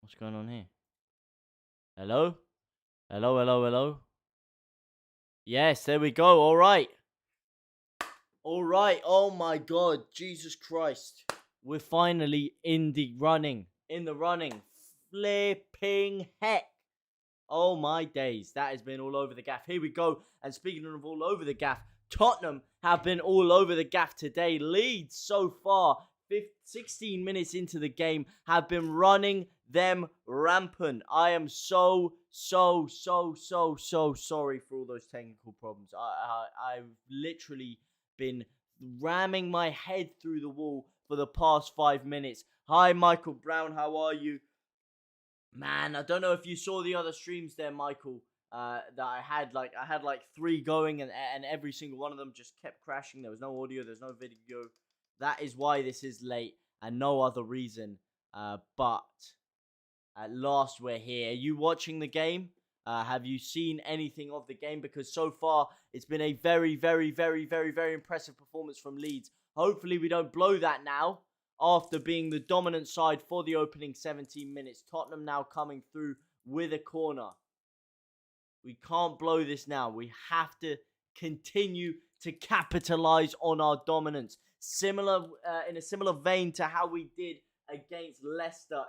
What's going on here? Hello? Hello, hello, hello? Yes, there we go. All right. All right. Oh my God. Jesus Christ. We're finally in the running. In the running. Flipping heck. Oh my days. That has been all over the gaff. Here we go. And speaking of all over the gaff, Tottenham have been all over the gaff today. Leeds so far, 16 minutes into the game, have been running them rampant. I am so sorry for all those technical problems. I've literally been ramming my head through the wall for the past 5 minutes. Hi, Michael Brown. How are you? Man, I don't know if you saw the other streams there, Michael. That I had like 3 going, and every single one of them just kept crashing. There was no audio, there's no video. That is why this is late, and no other reason. But at last we're here. Are you watching the game? Have you seen anything of the game? Because so far it's been a very impressive performance from Leeds. Hopefully we don't blow that now. After being the dominant side for the opening 17 minutes. Tottenham now coming through with a corner. We can't blow this now. We have to continue to capitalize on our dominance. In a similar vein to how we did against Leicester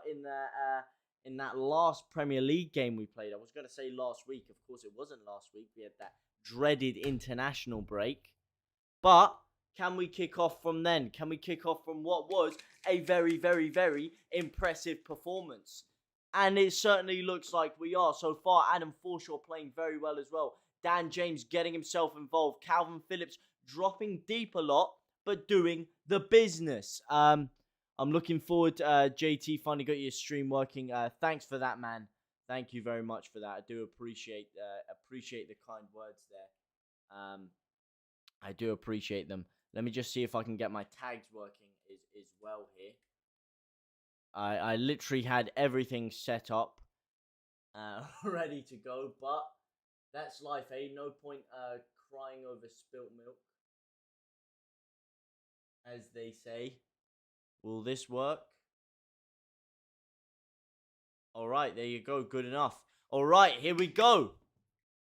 in that last Premier League game we played. I was going to say last week. Of course, it wasn't last week. We had that dreaded international break. But can we kick off from then? Can we kick off from what was a very impressive performance? And it certainly looks like we are. So far, Adam Forshaw playing very well as well. Dan James getting himself involved. Calvin Phillips dropping deep a lot, but doing the business. I'm looking forward to JT finally got your stream working. Thanks for that, man. Thank you very much for that. I do appreciate the kind words there. I do appreciate them. Let me just see if I can get my tags working as well here. I literally had everything set up, ready to go, but that's life, eh? No point crying over spilt milk, as they say. Will this work? All right, there you go. Good enough. All right, here we go.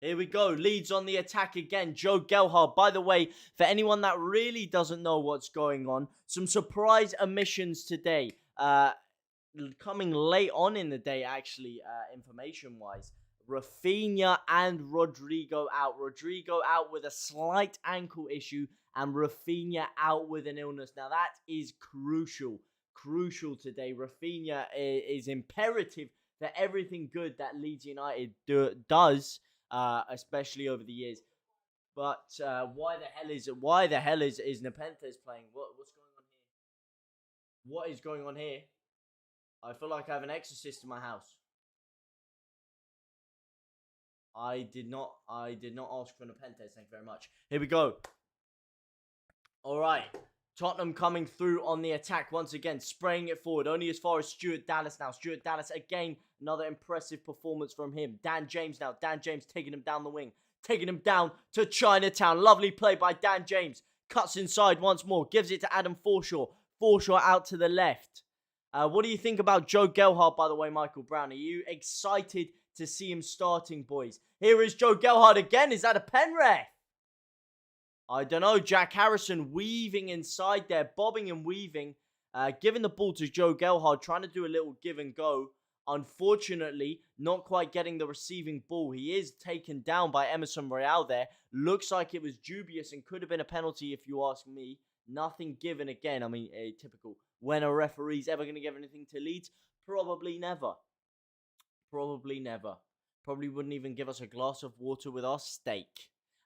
Here we go. Leeds on the attack again. Joe Gelhardt. By the way, for anyone that really doesn't know what's going on, some surprise omissions today. Coming late on in the day, actually, information-wise. Raphinha and Rodrigo out. Rodrigo out with a slight ankle issue, and Raphinha out with an illness. Now, that is crucial. Crucial today. Raphinha is imperative for everything good that Leeds United does. Especially over the years, but why the hell is Nepenthes playing? What's going on here? What is going on here? I feel like I have an exorcist in my house. I did not ask for Nepenthes. Thank you very much. Here we go. All right. Tottenham coming through on the attack once again, spraying it forward, only as far as Stuart Dallas now. Stuart Dallas again, another impressive performance from him. Dan James now. Dan James taking him down the wing, taking him down to Chinatown. Lovely play by Dan James. Cuts inside once more, gives it to Adam Forshaw. Forshaw out to the left. What do you think about Joe Gelhardt, by the way, Michael Brown? Are you excited to see him starting, boys? Here is Joe Gelhardt again. Is that a pen ref? I don't know. Jack Harrison weaving inside there, bobbing and weaving, giving the ball to Joe Gelhardt, trying to do a little give and go. Unfortunately, not quite getting the receiving ball. He is taken down by Emerson Royale there. Looks like it was dubious and could have been a penalty if you ask me. Nothing given again. I mean, typical. When a referee's ever going to give anything to Leeds? Probably never. Probably never. Probably wouldn't even give us a glass of water with our steak.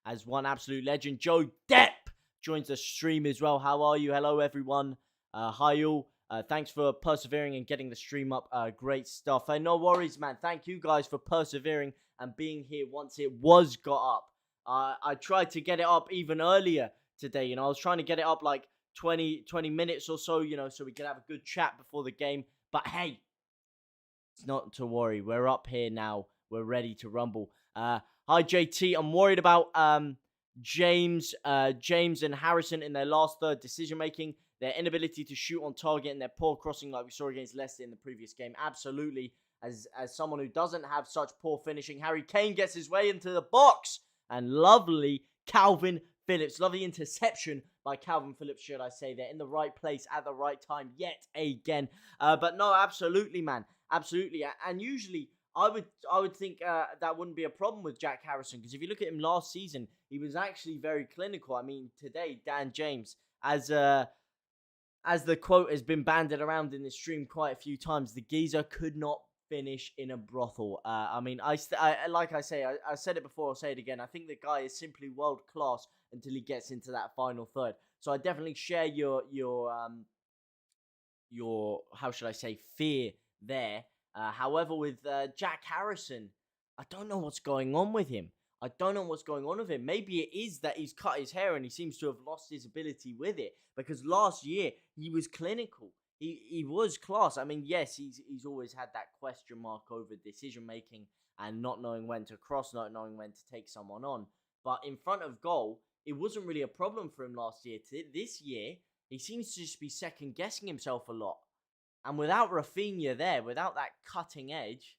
As one absolute legend, Joe Depp joins the stream as well. How are you? Hello, everyone. Hi, all. Thanks for persevering and getting the stream up. Great stuff. No worries, man. Thank you guys for persevering and being here once it was got up. I tried to get it up even earlier today. I was trying to get it up like 20 minutes or so, so we could have a good chat before the game. But hey, it's not to worry. We're up here now. We're ready to rumble. Hi, JT. I'm worried about James and Harrison in their last third decision-making. Their inability to shoot on target and their poor crossing like we saw against Leicester in the previous game. Absolutely. As someone who doesn't have such poor finishing, Harry Kane gets his way into the box. And lovely Calvin Phillips. Lovely interception by Calvin Phillips, should I say. They're in the right place at the right time yet again. But no, absolutely, man. Absolutely. And usually I would think that wouldn't be a problem with Jack Harrison, because if you look at him last season, he was actually very clinical. I mean, today, Dan James, as the quote has been banded around in this stream quite a few times, the geezer could not finish in a brothel. I mean, like I say, I said it before, I'll say it again. I think the guy is simply world class until he gets into that final third. So I definitely share your how should I say, fear there. However, with Jack Harrison, I don't know what's going on with him. Maybe it is that he's cut his hair and he seems to have lost his ability with it. Because last year, he was clinical. He was class. I mean, yes, he's always had that question mark over decision-making and not knowing when to cross, not knowing when to take someone on. But in front of goal, it wasn't really a problem for him last year. This year, he seems to just be second-guessing himself a lot. And without Rafinha there, without that cutting edge,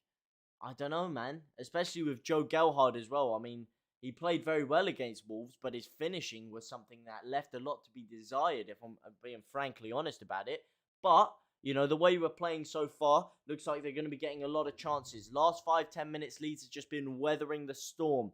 I don't know, man. Especially with Joe Gelhardt as well. I mean, he played very well against Wolves, but his finishing was something that left a lot to be desired, if I'm being frankly honest about it. But, you know, the way we're playing so far, looks like they're going to be getting a lot of chances. Last 5-10 minutes, Leeds has just been weathering the storm.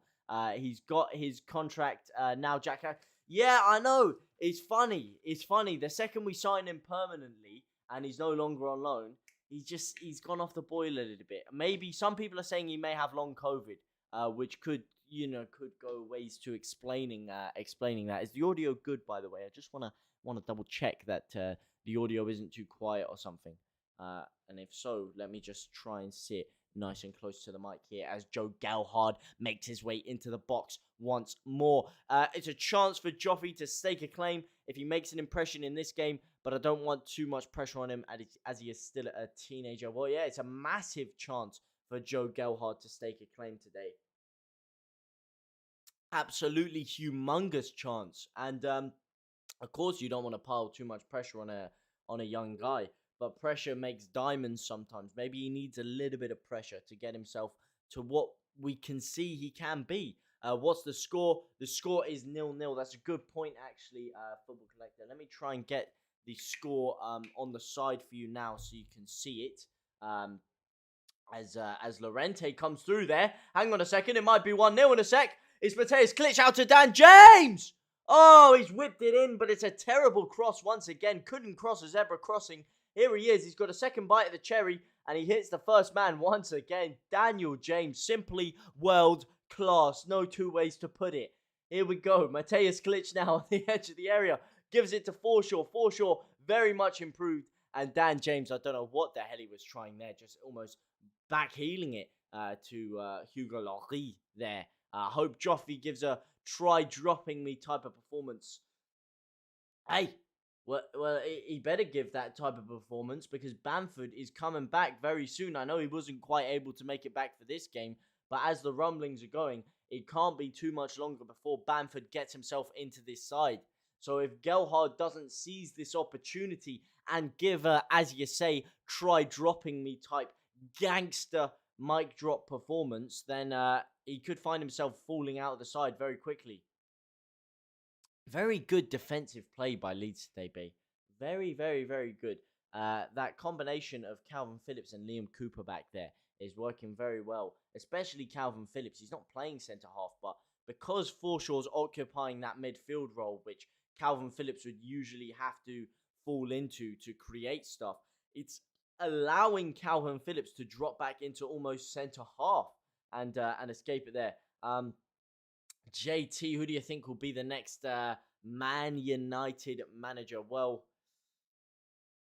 He's got his contract now, Jack. Yeah, I know. It's funny. The second we sign him permanently, and he's no longer on loan, he's gone off the boil a little bit. Maybe some people are saying he may have long COVID, which could go ways to explaining that. Is the audio good, by the way? I just want to double check that the audio isn't too quiet or something. And if so, let me just try and sit nice and close to the mic here as Joe Gelhardt makes his way into the box once more. It's a chance for Joffrey to stake a claim if he makes an impression in this game, but I don't want too much pressure on him as he is still a teenager. Well, yeah, it's a massive chance for Joe Gelhardt to stake a claim today. Absolutely humongous chance. And of course, you don't want to pile too much pressure on a young guy, but pressure makes diamonds sometimes. Maybe he needs a little bit of pressure to get himself to what we can see he can be. What's the score? The score is 0-0. That's a good point, actually, Football Collector. Let me try and get the score on the side for you now so you can see it. As Llorente comes through there. Hang on a second. It might be 1-0 in a sec. It's Mateus Klitsch out to Dan James. Oh, he's whipped it in, but it's a terrible cross once again. Couldn't cross a zebra crossing. Here he is. He's got a second bite of the cherry, and he hits the first man once again. Daniel James, simply world class. No two ways to put it. Here we go. Mateus Klitsch now on the edge of the area. Gives it to Forshaw. Forshaw very much improved. And Dan James, I don't know what the hell he was trying there. Just almost back-heeling it to Hugo Lloris there. I hope Joffrey gives a try-dropping-me type of performance. Hey, well, he better give that type of performance because Bamford is coming back very soon. I know he wasn't quite able to make it back for this game, but as the rumblings are going, it can't be too much longer before Bamford gets himself into this side. So if Gelhardt doesn't seize this opportunity and give a, as you say, try-dropping-me type gangster mic drop performance, then he could find himself falling out of the side very quickly. Very good defensive play by Leeds today, B. Very, very, very good. That combination of Calvin Phillips and Liam Cooper back there is working very well, especially Calvin Phillips. He's not playing centre-half, but because Forshaw's occupying that midfield role, which Calvin Phillips would usually have to fall into to create stuff, it's allowing Calvin Phillips to drop back into almost centre-half and escape it there. JT, who do you think will be the next Man United manager? Well,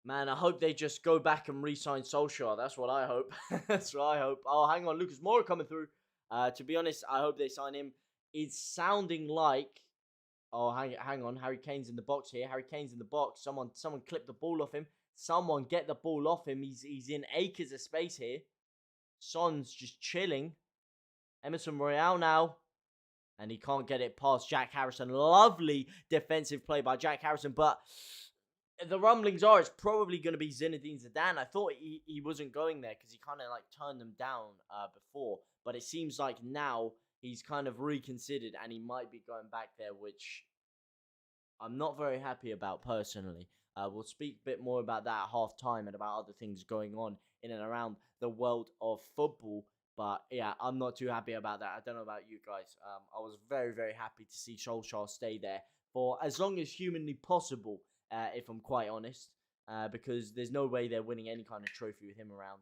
man, I hope they just go back and re-sign Solskjaer. That's what I hope. That's what I hope. Oh, hang on. Lucas Moura coming through. To be honest, I hope they sign him. It's sounding like... Oh, hang on. Harry Kane's in the box here. Harry Kane's in the box. Someone clip the ball off him. Someone get the ball off him. He's in acres of space here. Son's just chilling. Emerson Royale now. And he can't get it past Jack Harrison. Lovely defensive play by Jack Harrison. But the rumblings are it's probably going to be Zinedine Zidane. I thought he wasn't going there because he kind of like turned them down before, but it seems like now he's kind of reconsidered and he might be going back there, which I'm not very happy about personally. We'll speak a bit more about that at half time and about other things going on in and around the world of football. But yeah, I'm not too happy about that. I don't know about you guys. I was very, very happy to see Solskjaer stay there for as long as humanly possible, if I'm quite honest, because there's no way they're winning any kind of trophy with him around.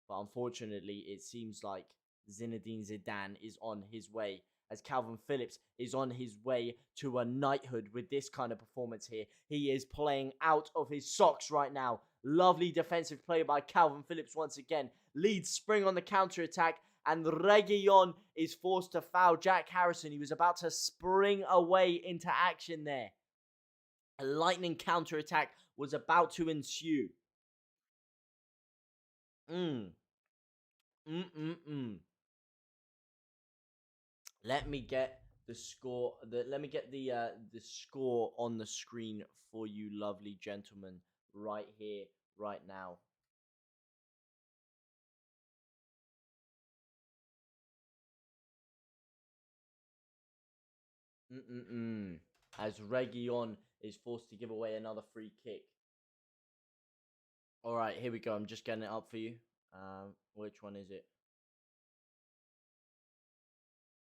But unfortunately, it seems like Zinedine Zidane is on his way, as Calvin Phillips is on his way to a knighthood with this kind of performance here. He is playing out of his socks right now. Lovely defensive play by Calvin Phillips once again. Leeds spring on the counter-attack, and Reguilon is forced to foul Jack Harrison. He was about to spring away into action there. A lightning counter-attack was about to ensue. Let me get the score. Let me get the score on the screen for you, lovely gentlemen, right here, right now. As Reguilon is forced to give away another free kick. All right, here we go. I'm just getting it up for you. Which one is it?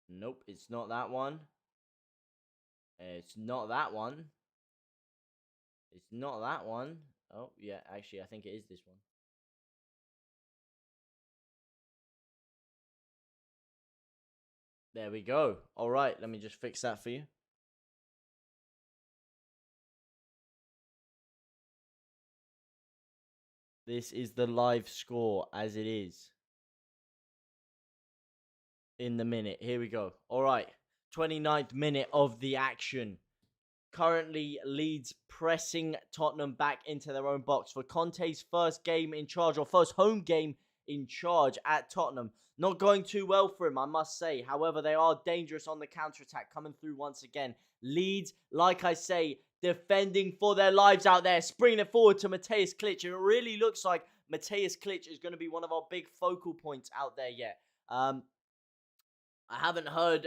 Nope, it's not that one. It's not that one. It's not that one. Oh, yeah, actually, I think it is this one. There we go. All right, let me just fix that for you. This is the live score as it is in the minute. Here we go. All right. 29th minute of the action. Currently, Leeds pressing Tottenham back into their own box for Conte's first game in charge, or first home game in charge at Tottenham. Not going too well for him, I must say. However, they are dangerous on the counter-attack, coming through once again. Leeds, like I say, defending for their lives out there, springing it forward to Matthias Klich. It really looks like Matthias Klich is going to be one of our big focal points out there yet. I haven't heard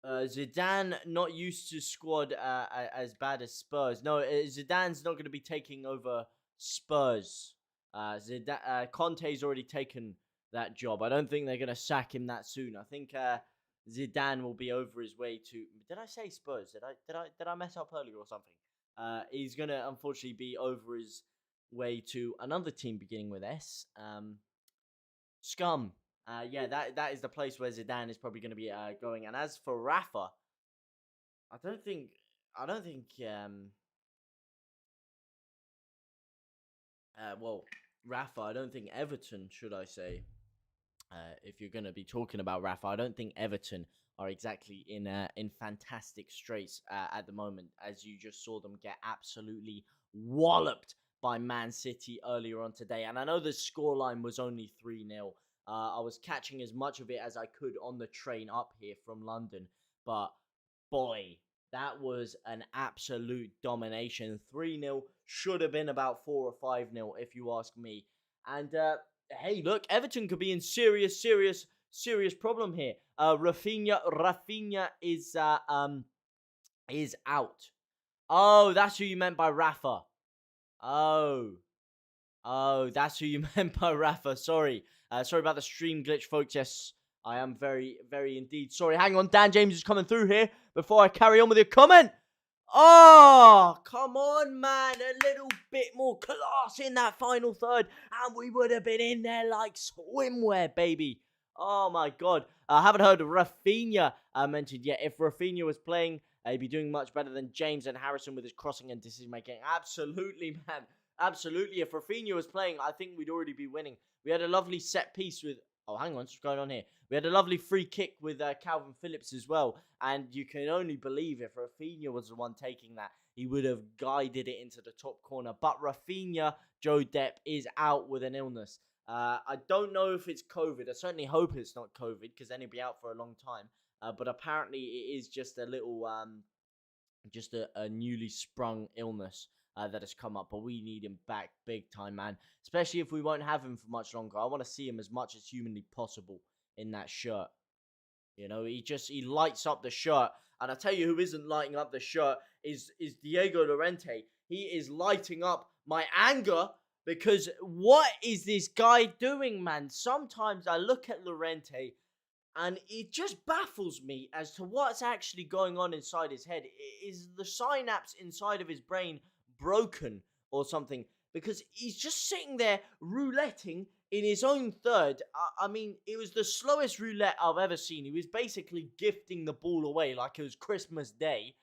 Zidane not used to squad as bad as Spurs. No, Zidane's not going to be taking over Spurs. Conte's already taken that job. I don't think they're going to sack him that soon. I think Zidane will be over his way to. Did I say Spurs? Did I mess up earlier or something? He's going to unfortunately be over his way to another team beginning with S. Scum. Yeah, that is the place where Zidane is probably going to be going. And as for Rafa, I don't think. Well, Rafa, I don't think Everton, should I say? If you're going to be talking about Rafa, I don't think Everton are exactly in fantastic straits at the moment, as you just saw them get absolutely walloped by Man City earlier on today. And I know the scoreline was only 3-0. I was catching as much of it as I could on the train up here from London. But boy, that was an absolute domination. 3-0 should have been about 4 or 5-0 if you ask me. And hey, look, Everton could be in serious problem here. Rafinha is out. Oh, that's who you meant by Rafa. Oh, that's who you meant by Rafa. Sorry. Sorry about the stream glitch, folks. Yes, I am very, very indeed sorry. Hang on, Dan James is coming through here before I carry on with your comment. Oh, come on, man. A little bit more class in that final third, and we would have been in there like swimwear, baby. Oh, my God. I haven't heard Rafinha mentioned yet. If Rafinha was playing, he'd be doing much better than James and Harrison with his crossing and decision-making. Absolutely, man. Absolutely. If Rafinha was playing, I think we'd already be winning. We had a lovely set piece with... Oh, hang on. What's going on here? We had a lovely free kick with Calvin Phillips as well. And you can only believe if Rafinha was the one taking that, he would have guided it into the top corner. But Rafinha, Joe Depp, is out with an illness. I don't know if it's COVID. I certainly hope it's not COVID, because then he'll be out for a long time. But apparently it is just a little just a newly sprung illness that has come up. But we need him back big time, man. Especially if we won't have him for much longer. I want to see him as much as humanly possible in that shirt. You know, he lights up the shirt. And I tell you who isn't lighting up the shirt is Diego Llorente. He is lighting up my anger because what is this guy doing, man? Sometimes I look at Llorente and it just baffles me as to what's actually going on inside his head. Is the synapse inside of his brain broken or something? Because he's just sitting there rouletting in his own third. I mean, it was the slowest roulette I've ever seen. He was basically gifting the ball away like it was Christmas Day.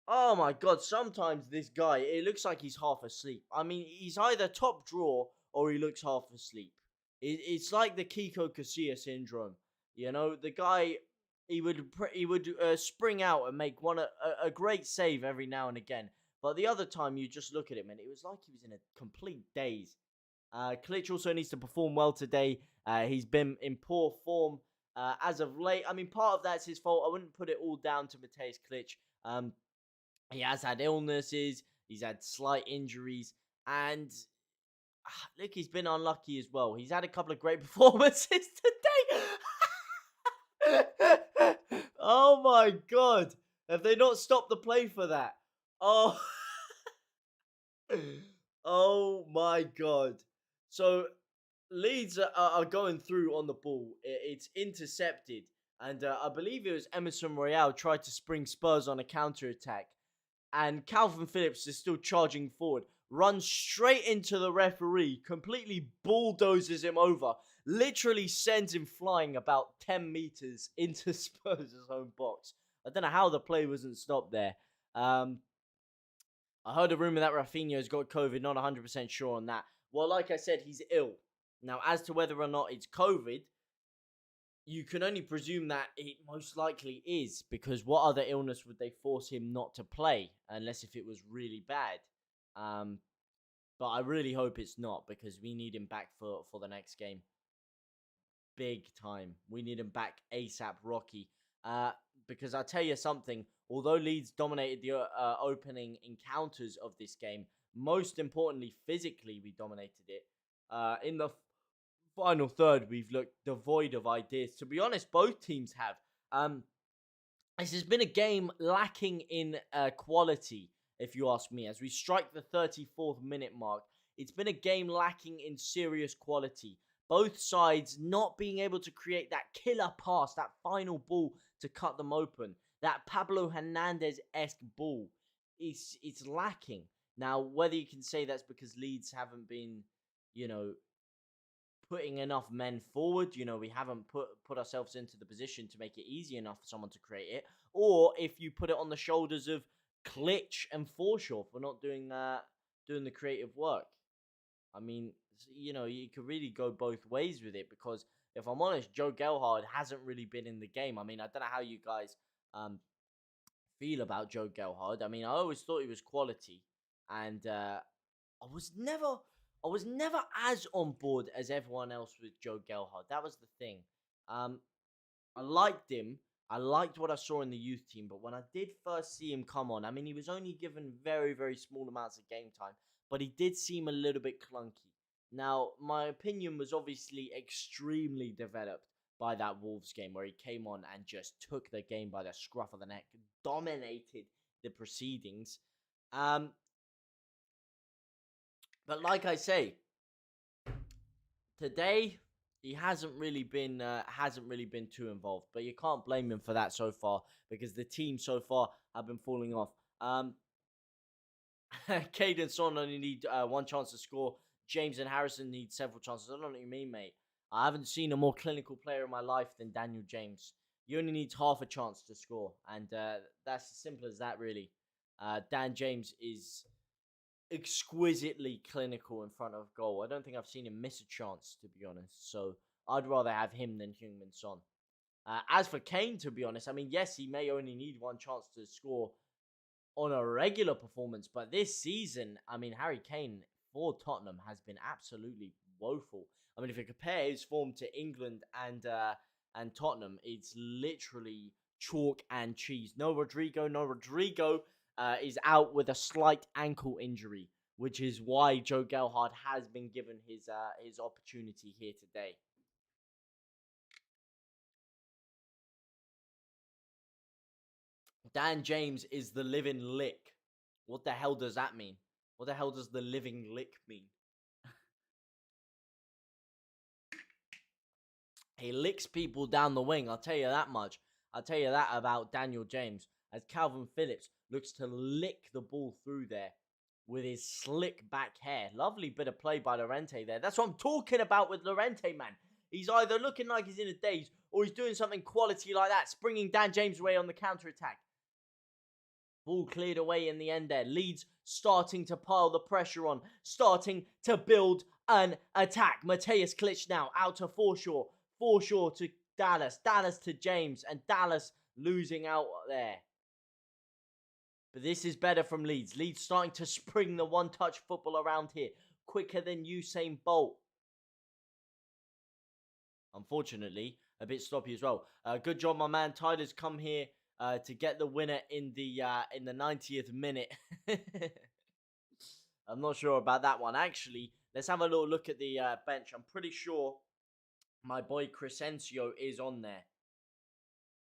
Oh my god, sometimes this guy, it looks like he's half asleep. I mean, he's either top drawer or he looks half asleep. It's like the Kiko Casilla syndrome. You know, the guy, he would spring out and make a great save every now and again. But the other time you just look at him and it was like he was in a complete daze. Klitsch also needs to perform well today. He's been in poor form as of late. I mean, part of that's his fault. I wouldn't put it all down to Mateusz Klitsch. He has had illnesses. He's had slight injuries. And look, he's been unlucky as well. He's had a couple of great performances today. Oh my god. Have they not stopped the play for that? Oh. Oh my god. So Leeds are going through on the ball. It's intercepted. And I believe it was Emerson Royale tried to spring Spurs on a counter-attack. And Calvin Phillips is still charging forward. Runs straight into the referee. Completely bulldozes him over. Literally sends him flying about 10 meters into Spurs' own box. I don't know how the play wasn't stopped there. I heard a rumor that Raphinha has got COVID. Not 100% sure on that. Well, like I said, he's ill. Now, as to whether or not it's COVID, you can only presume that it most likely is, because what other illness would they force him not to play unless if it was really bad? But I really hope it's not, because we need him back for the next game. Big time. We need him back ASAP, Rocky. Because I'll tell you something, although Leeds dominated the opening encounters of this game, most importantly, physically, we dominated it. In the final third, we've looked devoid of ideas. To be honest, both teams have. This has been a game lacking in quality, if you ask me. As we strike the 34th minute mark, it's been a game lacking in serious quality. Both sides not being able to create that killer pass, that final ball to cut them open. That Pablo Hernandez-esque ball. It's lacking. Now, whether you can say that's because Leeds haven't been, putting enough men forward, we haven't put ourselves into the position to make it easy enough for someone to create it, or if you put it on the shoulders of Klitsch and Forshaw for not doing the creative work. I mean, you could really go both ways with it, because if I'm honest, Joe Gelhardt hasn't really been in the game. I mean, I don't know how you guys feel about Joe Gelhardt. I mean, I always thought he was quality, and I was never as on board as everyone else with Joe Gelhardt. That was the thing. I liked him. I liked what I saw in the youth team, but when I did first see him come on, I mean, he was only given very, very small amounts of game time, but he did seem a little bit clunky. Now, my opinion was obviously extremely developed by that Wolves game, where he came on and just took the game by the scruff of the neck, dominated the proceedings. But like I say, today he hasn't really been too involved. But you can't blame him for that so far, because the team so far have been falling off. Caden Son only need one chance to score. James and Harrison need several chances. I don't know what you mean, mate. I haven't seen a more clinical player in my life than Daniel James. You only need half a chance to score, and that's as simple as that, really. Dan James is exquisitely clinical in front of goal. I don't think I've seen him miss a chance, to be honest. So I'd rather have him than Heung-min Son. As for Kane, to be honest, I mean, yes, he may only need one chance to score on a regular performance, but this season, I mean, Harry Kane for Tottenham has been absolutely woeful. I mean, if you compare his form to England and Tottenham, it's literally chalk and cheese. No Rodrigo. Is out with a slight ankle injury, which is why Joe Gelhardt has been given his opportunity here today. Dan James is the living lick. What the hell does that mean? What the hell does the living lick mean? He licks people down the wing, I'll tell you that much. I'll tell you that about Daniel James, as Calvin Phillips looks to lick the ball through there with his slick back hair. Lovely bit of play by Llorente there. That's what I'm talking about with Llorente, man. He's either looking like he's in a daze or he's doing something quality like that, springing Dan James away on the counter-attack. Ball cleared away in the end there. Leeds starting to pile the pressure on, starting to build an attack. Mateus Klitsch now out to Forshaw. Forshaw to Dallas. Dallas to James. And Dallas losing out there. But this is better from Leeds. Leeds starting to spring the one-touch football around here. Quicker than Usain Bolt. Unfortunately, a bit sloppy as well. Good job, my man. Tyler's come here to get the winner in the 90th minute. I'm not sure about that one. Actually, let's have a little look at the bench. I'm pretty sure my boy Crescencio is on there.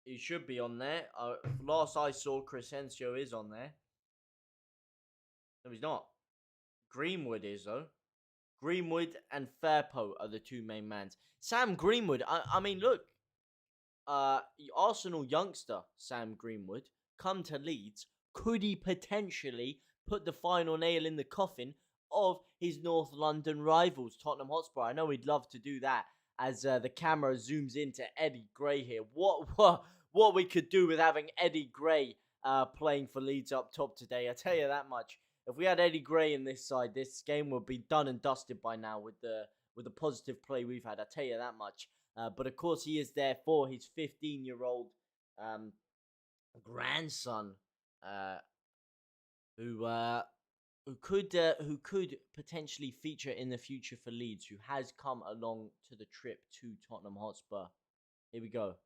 He should be on there. Last I saw, Crescencio is on there. No, he's not. Greenwood is, though. Greenwood and Firpo are the two main mans. Sam Greenwood, I mean, look. Arsenal youngster, Sam Greenwood, come to Leeds. Could he potentially put the final nail in the coffin of his North London rivals, Tottenham Hotspur? I know he'd love to do that as the camera zooms into Eddie Gray here. What we could do with having Eddie Gray playing for Leeds up top today, I tell you that much. If we had Eddie Gray in this side, this game would be done and dusted by now with the positive play we've had. I tell you that much. But of course, he is there for his 15-year-old grandson, who could potentially feature in the future for Leeds, who has come along to the trip to Tottenham Hotspur. Here we go.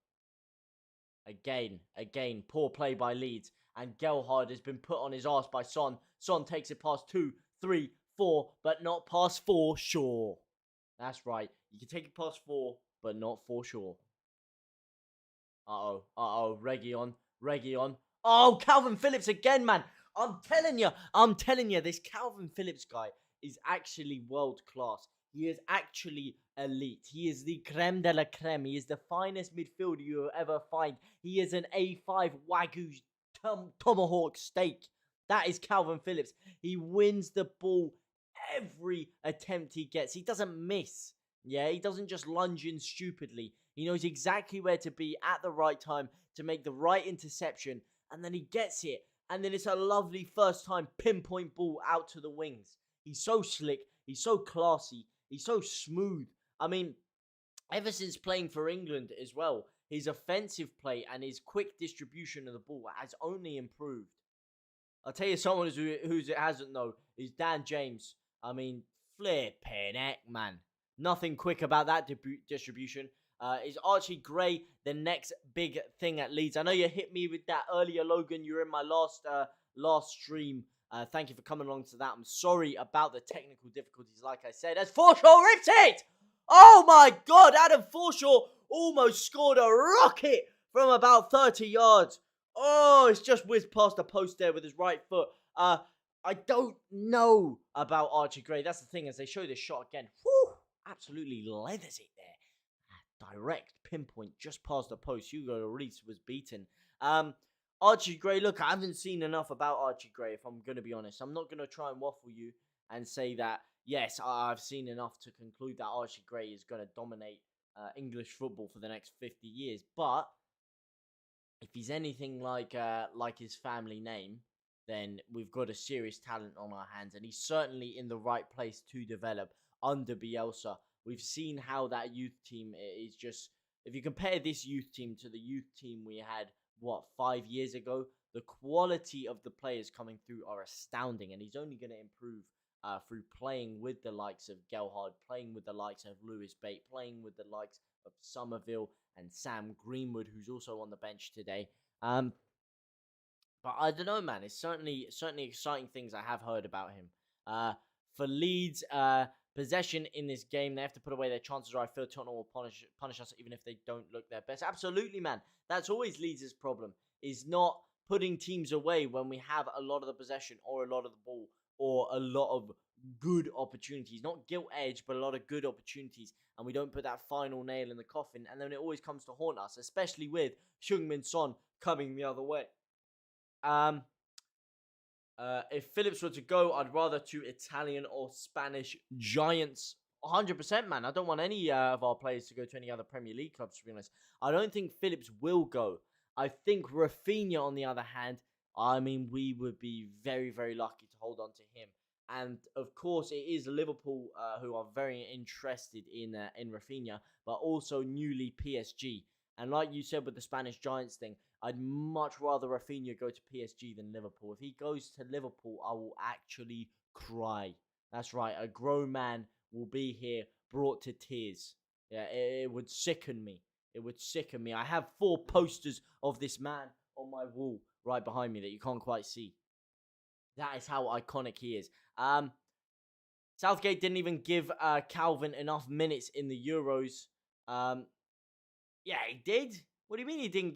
Again, poor play by Leeds. And Gelhardt has been put on his arse by Son. Son takes it past 2, 3, 4, but not past 4, sure. That's right. You can take it past 4, but not for sure. Region. Oh, Calvin Phillips again, man. I'm telling you, this Calvin Phillips guy is actually world class. He is actually elite. He is the creme de la creme. He is the finest midfielder you will ever find. He is an A5 Wagyu tomahawk steak. That is Calvin Phillips. He wins the ball every attempt he gets. He doesn't miss. Yeah, he doesn't just lunge in stupidly. He knows exactly where to be at the right time to make the right interception. And then he gets it. And then it's a lovely first time pinpoint ball out to the wings. He's so slick. He's so classy. He's so smooth. I mean, ever since playing for England as well, his offensive play and his quick distribution of the ball has only improved. I'll tell you someone who it hasn't, though, is Dan James. I mean, flipping heck, man. Nothing quick about that distribution. Is Archie Gray the next big thing at Leeds? I know you hit me with that earlier, Logan. You were in my last stream. Thank you for coming along to that. I'm sorry about the technical difficulties, like I said. As Forshaw rips it! Oh my God, Adam Forshaw almost scored a rocket from about 30 yards. Oh, it's just whizzed past the post there with his right foot. I don't know about Archie Gray. That's the thing, as they show this shot again. Whew, absolutely leathers it there. Direct pinpoint just past the post. Hugo Lloris was beaten. Archie Gray, look, I haven't seen enough about Archie Gray, if I'm going to be honest. I'm not going to try and waffle you and say that, yes, I've seen enough to conclude that Archie Gray is going to dominate English football for the next 50 years. But if he's anything like his family name, then we've got a serious talent on our hands. And he's certainly in the right place to develop under Bielsa. We've seen how that youth team is just... If you compare this youth team to the youth team we had, 5 years ago, the quality of the players coming through are astounding, and he's only going to improve through playing with the likes of Gelhard, playing with the likes of Lewis Bate, playing with the likes of Somerville and Sam Greenwood, who's also on the bench today. But I don't know, man. It's certainly exciting things I have heard about him. For Leeds, possession in this game, they have to put away their chances, or I feel Tottenham will punish us even if they don't look their best. Absolutely, man. That's always Leeds' problem, is not putting teams away when we have a lot of the possession or a lot of the ball or a lot of good opportunities. Not gilt edge, but a lot of good opportunities. And we don't put that final nail in the coffin. And then it always comes to haunt us, especially with Heung-min Son coming the other way. If Phillips were to go, I'd rather two Italian or Spanish giants. 100%, man. I don't want any of our players to go to any other Premier League clubs, to be honest. I don't think Phillips will go. I think Raphinha, on the other hand, I mean, we would be very, very lucky to hold on to him. And, of course, it is Liverpool who are very interested in Raphinha, but also newly PSG. And like you said with the Spanish Giants thing, I'd much rather Raphinha go to PSG than Liverpool. If he goes to Liverpool, I will actually cry. That's right, a grown man will be here brought to tears. Yeah, it would sicken me. It would sicken me. I have 4 posters of this man on my wall right behind me that you can't quite see. That is how iconic he is. Southgate didn't even give Calvin enough minutes in the Euros. Yeah, he did. What do you mean he didn't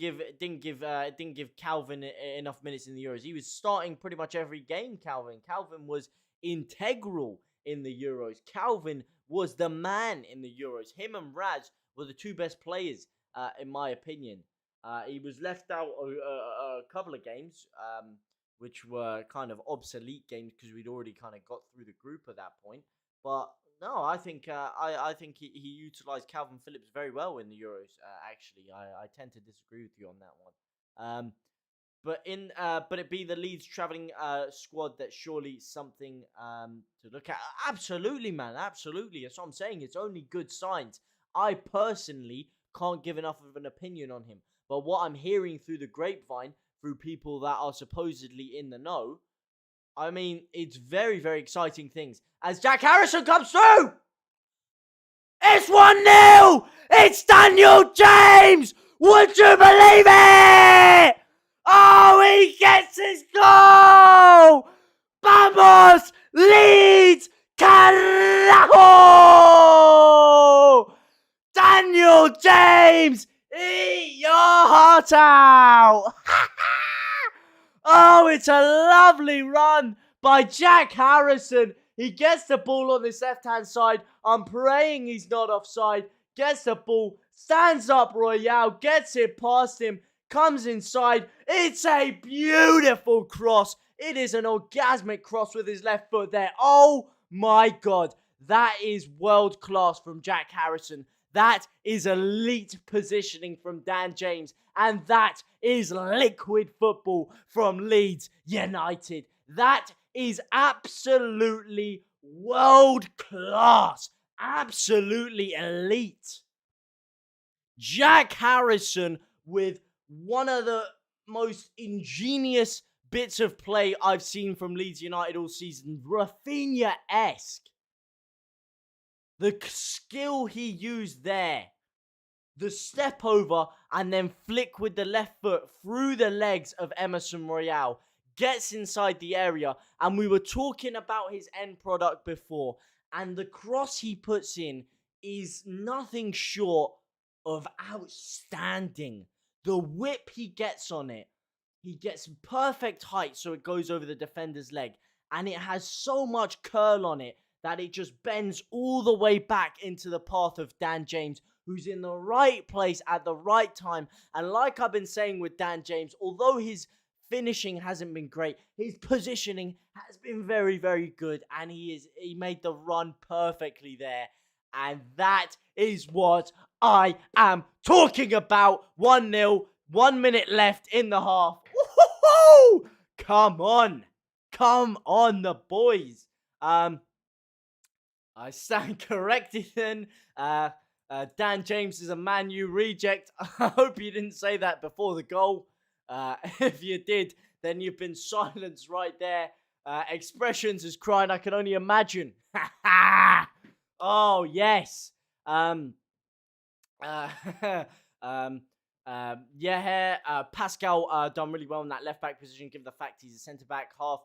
give Calvin enough minutes in the Euros? He was starting pretty much every game. Calvin was integral in the Euros. Calvin was the man in the Euros. Him and Raz were the 2 best players, in my opinion. He was left out a couple of games, which were kind of obsolete games because we'd already kind of got through the group at that point. But no, I think I think he utilised Calvin Phillips very well in the Euros. Actually, I tend to disagree with you on that one. But it be the Leeds travelling squad that's surely something to look at. Absolutely, man. Absolutely. That's what I'm saying. It's only good signs. I personally can't give enough of an opinion on him. But what I'm hearing through the grapevine, through people that are supposedly in the know, I mean, it's very, very exciting things. As Jack Harrison comes through! It's 1-0! It's Daniel James! Would you believe it? Oh, he gets his goal! Vamos! Leeds! Carajo! Daniel James! Eat your heart out! Oh, it's a lovely run by Jack Harrison. He gets the ball on this left-hand side. I'm praying he's not offside. Gets the ball, stands up Royale, gets it past him, comes inside. It's a beautiful cross. It is an orgasmic cross with his left foot there. Oh my God. That is world class from Jack Harrison. That is elite positioning from Dan James. And that is liquid football from Leeds United. That is absolutely world class. Absolutely elite. Jack Harrison with one of the most ingenious bits of play I've seen from Leeds United all season. Raphinha-esque. The skill he used there. The step over and then flick with the left foot through the legs of Emerson Royale. Gets inside the area. And we were talking about his end product before. And the cross he puts in is nothing short of outstanding. The whip he gets on it. He gets perfect height so it goes over the defender's leg. And it has so much curl on it that it just bends all the way back into the path of Dan James, who's in the right place at the right time. And like I've been saying with Dan James, although his finishing hasn't been great, his positioning has been very, very good. And he made the run perfectly there. And that is what I am talking about. 1-0, 1 minute left in the half. Woo-hoo-hoo! Come on, the boys. I stand corrected then. Dan James is a Man U reject. I hope you didn't say that before the goal. If you did, then you've been silenced right there. Expressions is crying. I can only imagine. Oh yes. Um. Uh, um. Yeah. Pascal done really well in that left back position. Given the fact he's a centre back, half.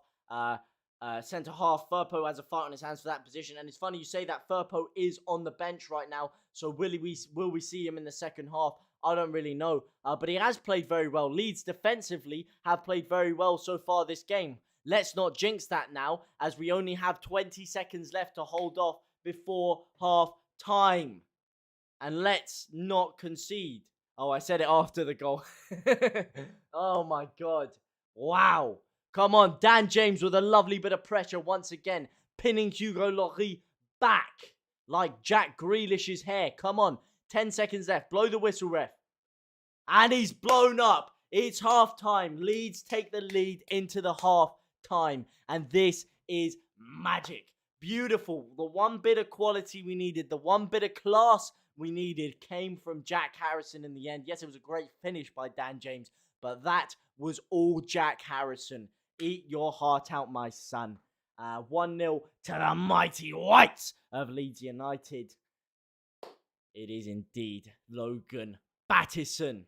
Centre half. Firpo has a fight on his hands for that position, and it's funny you say that. Firpo is on the bench right now, so will we see him in the second half? I don't really know, but he has played very well. Leeds defensively have played very well so far this game. Let's not jinx that now, as we only have 20 seconds left to hold off before half time. And let's not concede. Oh, I said it after the goal. Oh my God. Wow. Come on, Dan James with a lovely bit of pressure once again, pinning Hugo Lloris back like Jack Grealish's hair. Come on, 10 seconds left. Blow the whistle, ref. And he's blown up. It's half time. Leeds take the lead into the half time. And this is magic. Beautiful. The one bit of quality we needed, the one bit of class we needed came from Jack Harrison in the end. Yes, it was a great finish by Dan James, but that was all Jack Harrison. Eat your heart out, my son. 1-0 to the mighty Whites of Leeds United. It is indeed Logan Battison.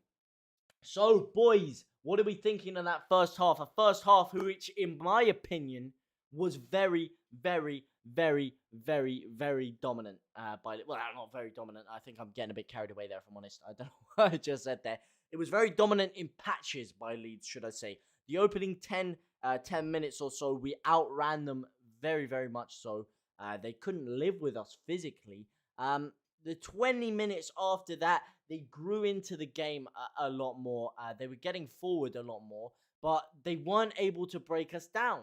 So, boys, what are we thinking of that first half? A first half which, in my opinion, was very, very, very, very, very dominant. Well, not very dominant. I think I'm getting a bit carried away there, if I'm honest. I don't know what I just said there. It was very dominant in patches by Leeds, should I say. The opening 10 minutes or so, we outran them very, very much so. They couldn't live with us physically. The 20 minutes after that, they grew into the game a lot more. They were getting forward a lot more, but they weren't able to break us down.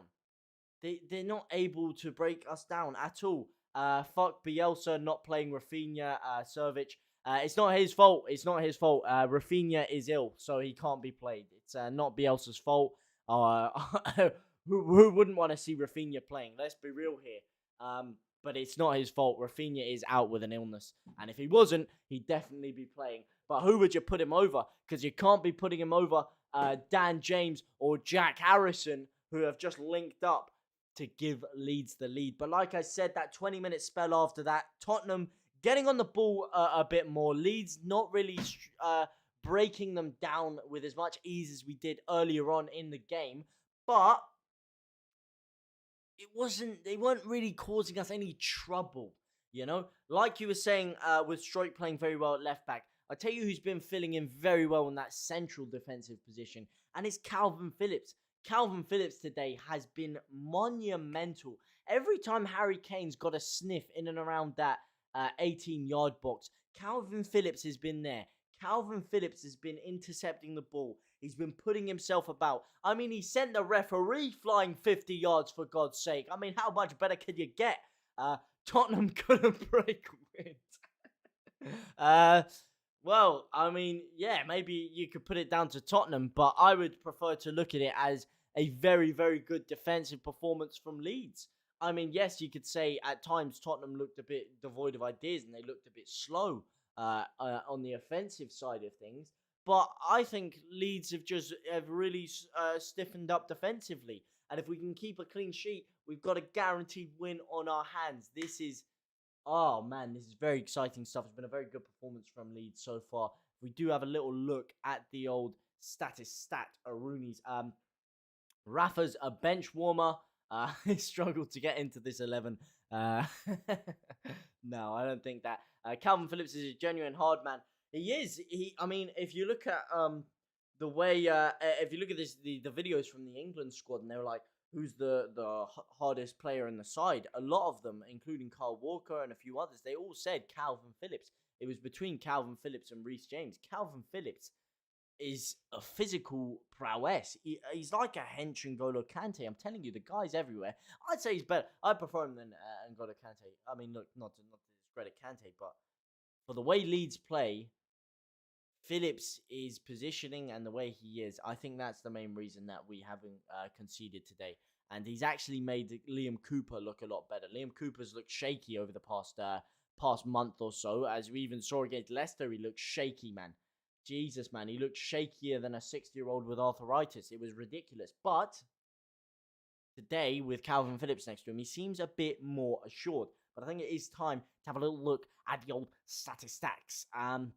They're not able to break us down at all. Fuck Bielsa not playing Rafinha, Servic. It's not his fault. It's not his fault. Rafinha is ill, so he can't be played. It's not Bielsa's fault. Who wouldn't want to see Rafinha playing? Let's be real here. But it's not his fault. Rafinha is out with an illness. And if he wasn't, he'd definitely be playing. But who would you put him over? Because you can't be putting him over Dan James or Jack Harrison, who have just linked up to give Leeds the lead. But like I said, that 20-minute spell after that, Tottenham getting on the ball a bit more. Leeds not really breaking them down with as much ease as we did earlier on in the game. But they weren't really causing us any trouble, you know? Like you were saying, with Stroik playing very well at left back, I'll tell you who's been filling in very well in that central defensive position, and it's Calvin Phillips. Calvin Phillips today has been monumental. Every time Harry Kane's got a sniff in and around that 18-yard box, Calvin Phillips has been there. Calvin Phillips has been intercepting the ball. He's been putting himself about. I mean, he sent the referee flying 50 yards, for God's sake. I mean, how much better can you get? Tottenham couldn't break wind. Well, I mean, yeah, maybe you could put it down to Tottenham, but I would prefer to look at it as a very, very good defensive performance from Leeds. I mean, yes, you could say at times Tottenham looked a bit devoid of ideas and they looked a bit slow on the offensive side of things. But I think Leeds have really stiffened up defensively. And if we can keep a clean sheet, we've got a guaranteed win on our hands. Oh man, this is very exciting stuff. It's been a very good performance from Leeds so far. We do have a little look at the old stat Rooney's. Rafa's a bench warmer. He struggled to get into this 11. No, I don't think that. Calvin Phillips is a genuine hard man. He is. I mean, if you look at the way, if you look at the videos from the England squad, and they were like, who's the hardest player in the side? A lot of them, including Kyle Walker and a few others, they all said Calvin Phillips. It was between Calvin Phillips and Reece James. Calvin Phillips is a physical prowess. He's like a hench N'Golo Kante. I'm telling you, the guy's everywhere. I'd say he's better. I prefer him than N'Golo Kante. I mean, look, not to discredit Kante, but for the way Leeds play, Phillips is positioning and the way he is, I think that's the main reason that we haven't conceded today. And he's actually made Liam Cooper look a lot better. Liam Cooper's looked shaky over the past month or so. As we even saw against Leicester, he looked shaky, man. Jesus, man, he looked shakier than a 60-year-old with arthritis. It was ridiculous. But today with Calvin Phillips next to him, he seems a bit more assured. But I think it is time to have a little look at the old statistics. No.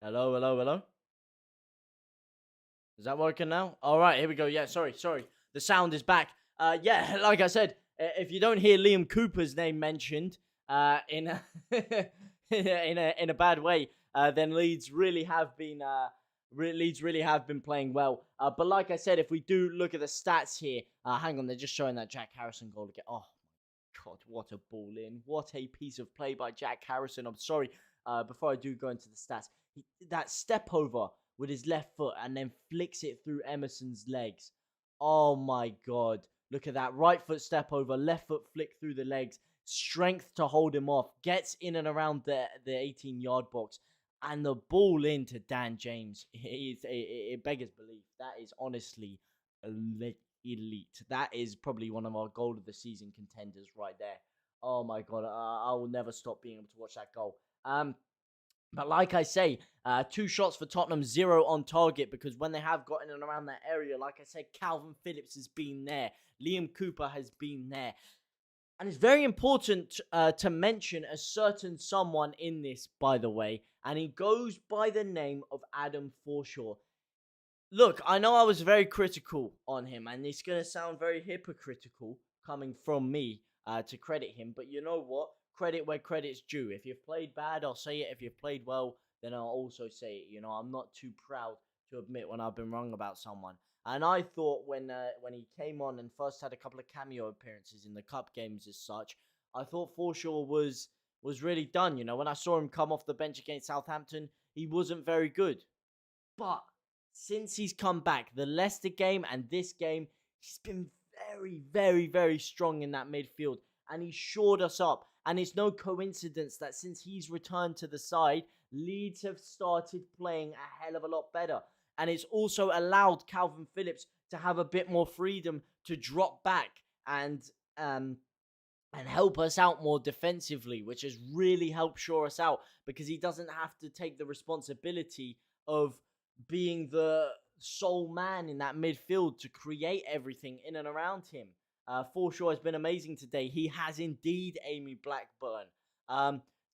Hello, hello, hello. Is that working now? All right, here we go. Yeah, sorry. The sound is back. Yeah, like I said, if you don't hear Liam Cooper's name mentioned in a in a bad way, then Leeds really have been playing well. But like I said, if we do look at the stats here, hang on, they're just showing that Jack Harrison goal again. Oh God, what a ball in! What a piece of play by Jack Harrison. I'm sorry. Before I do go into the stats, that step over with his left foot and then flicks it through Emerson's legs. Oh my God. Look at that. Right foot step over, left foot flick through the legs. Strength to hold him off. Gets in and around the 18-yard box. And the ball into Dan James. It beggars belief. That is honestly elite. That is probably one of our goal of the season contenders right there. Oh my God. I will never stop being able to watch that goal. But like I say, 2 shots for Tottenham, 0 on target, because when they have gotten in and around that area, like I said, Calvin Phillips has been there. Liam Cooper has been there. And it's very important to mention a certain someone in this, by the way, and he goes by the name of Adam Forshaw. Look, I know I was very critical on him, and it's going to sound very hypocritical coming from me to credit him, but you know what? Credit where credit's due. If you've played bad, I'll say it. If you've played well, then I'll also say it. You know, I'm not too proud to admit when I've been wrong about someone. And I thought when he came on and first had a couple of cameo appearances in the cup games as such, I thought Forshaw was really done. You know, when I saw him come off the bench against Southampton, he wasn't very good. But since he's come back, the Leicester game and this game, he's been very, very, very strong in that midfield. And he shored us up. And it's no coincidence that since he's returned to the side, Leeds have started playing a hell of a lot better. And it's also allowed Calvin Phillips to have a bit more freedom to drop back and help us out more defensively, which has really helped shore us out because he doesn't have to take the responsibility of being the sole man in that midfield to create everything in and around him. Forshaw has been amazing today. He has indeed Amy Blackburn.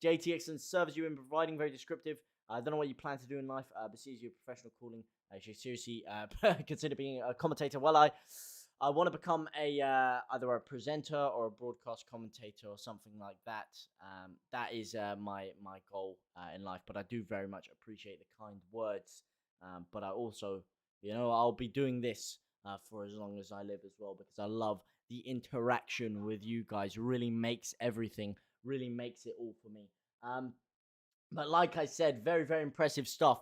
JTX and service you've been providing, very descriptive. I don't know what you plan to do in life, but see as your professional calling. I should seriously consider being a commentator. Well, I want to become either a presenter or a broadcast commentator or something like that. That is my goal in life. But I do very much appreciate the kind words. But I also, I'll be doing this for as long as I live as well because I love the interaction with you guys. Really makes everything, really makes it all for me. But like I said, very, very impressive stuff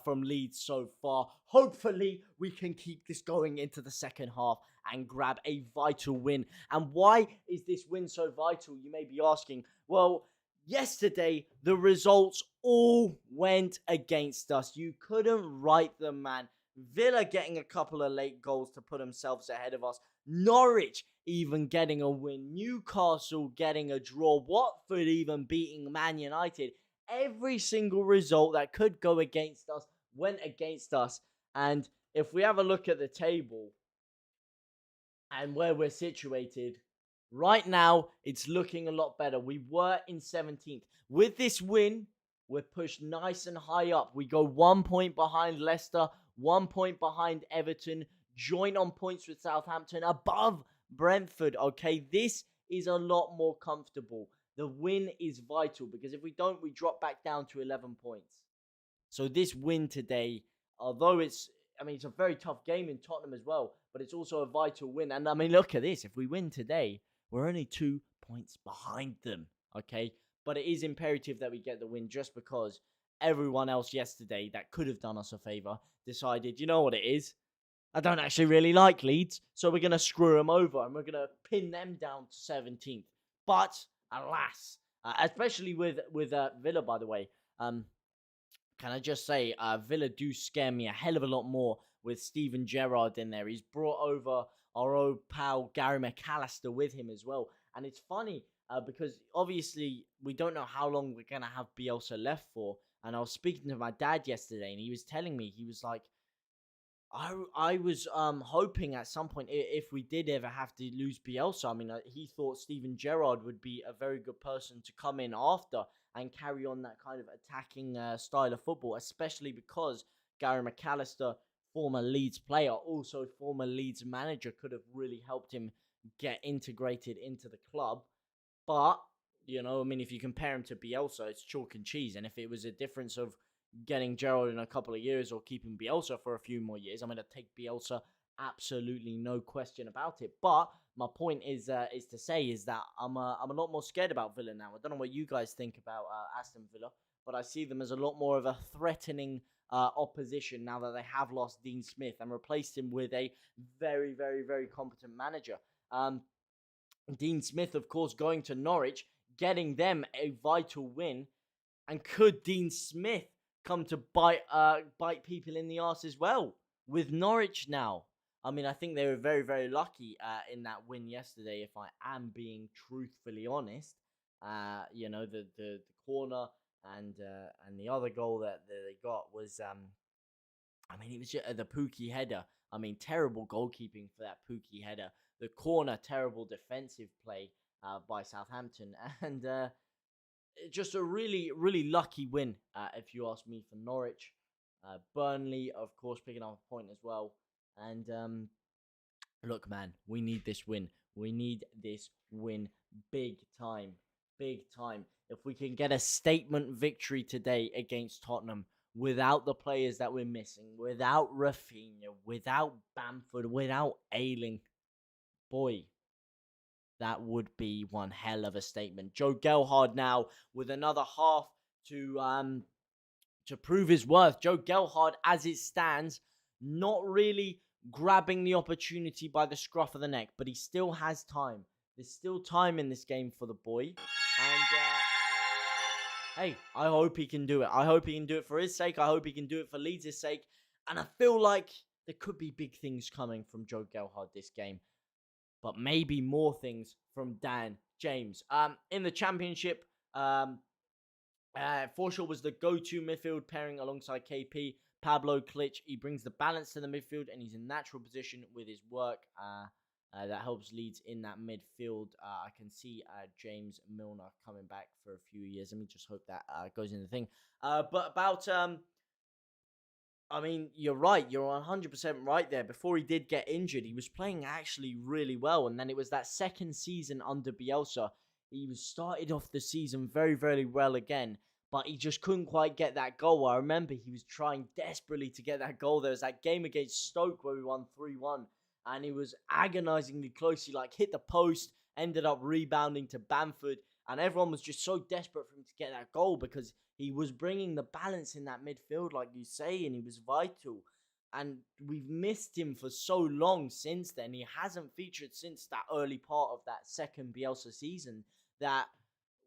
from Leeds so far. Hopefully, we can keep this going into the second half and grab a vital win. And why is this win so vital, you may be asking? Well, yesterday, the results all went against us. You couldn't write them, man. Villa getting a couple of late goals to put themselves ahead of us. Norwich even getting a win. Newcastle getting a draw. Watford even beating Man United. Every single result that could go against us went against us. And if we have a look at the table and where we're situated, right now it's looking a lot better. We were in 17th. With this win, we're pushed nice and high up. We go 1 point behind Leicester, 1 point behind Everton, joint on points with Southampton, above Brentford. Okay, this is a lot more comfortable. The win is vital because if we don't, we drop back down to 11 points. So this win today, although it's a very tough game in Tottenham as well, but it's also a vital win. And look at this. If we win today, we're only 2 points behind them. Okay, but it is imperative that we get the win just because everyone else yesterday that could have done us a favour decided, you know what it is? I don't actually really like Leeds, so we're going to screw them over and we're going to pin them down to 17th. But alas, especially with Villa, by the way, can I just say, Villa do scare me a hell of a lot more with Steven Gerrard in there. He's brought over our old pal Gary McAllister with him as well. And it's funny because obviously we don't know how long we're going to have Bielsa left for. And I was speaking to my dad yesterday and he was telling me, he was like, I was hoping at some point, if we did ever have to lose Bielsa, he thought Steven Gerrard would be a very good person to come in after and carry on that kind of attacking style of football, especially because Gary McAllister, former Leeds player, also former Leeds manager, could have really helped him get integrated into the club. But, if you compare him to Bielsa, it's chalk and cheese. And if it was a difference of getting Gerrard in a couple of years or keeping Bielsa for a few more years, I'm going to take Bielsa, absolutely no question about it. But my point is to say that I'm a lot more scared about Villa now. I don't know what you guys think about Aston Villa, but I see them as a lot more of a threatening opposition now that they have lost Dean Smith and replaced him with a very, very, very competent manager. Dean Smith, of course, going to Norwich, getting them a vital win. And could Dean Smith come to bite people in the arse as well with Norwich now? I think they were very, very lucky in that win yesterday, if I am being truthfully honest. The corner and the other goal that they got was, it was just the Pookie header. Terrible goalkeeping for that Pookie header. The corner, terrible defensive play by Southampton. And just a really, really lucky win, if you ask me, for Norwich. Burnley, of course, picking up a point as well. And look, man, we need this win. We need this win big time. Big time. If we can get a statement victory today against Tottenham without the players that we're missing, without Raphinha, without Bamford, without Ayling, boy, that would be one hell of a statement. Joe Gelhardt now with another half to prove his worth. Joe Gelhardt, as it stands, not really grabbing the opportunity by the scruff of the neck, but he still has time. There's still time in this game for the boy. And hey, I hope he can do it. I hope he can do it for his sake. I hope he can do it for Leeds' sake. And I feel like there could be big things coming from Joe Gelhardt this game. But maybe more things from Dan James. In the Championship, Forshaw was the go-to midfield pairing alongside KP. Pablo Klitsch, he brings the balance to the midfield and he's in natural position with his work. That helps Leeds in that midfield. I can see James Milner coming back for a few years. Let me just hope that goes in the thing. But about... you're right. You're 100% right there. Before he did get injured, he was playing actually really well. And then it was that second season under Bielsa. He was started off the season very, very well again. But he just couldn't quite get that goal. I remember he was trying desperately to get that goal. There was that game against Stoke where we won 3-1. And he was agonizingly close. He hit the post, ended up rebounding to Bamford. And everyone was just so desperate for him to get that goal because he was bringing the balance in that midfield, like you say, and he was vital. And we've missed him for so long since then. He hasn't featured since that early part of that second Bielsa season that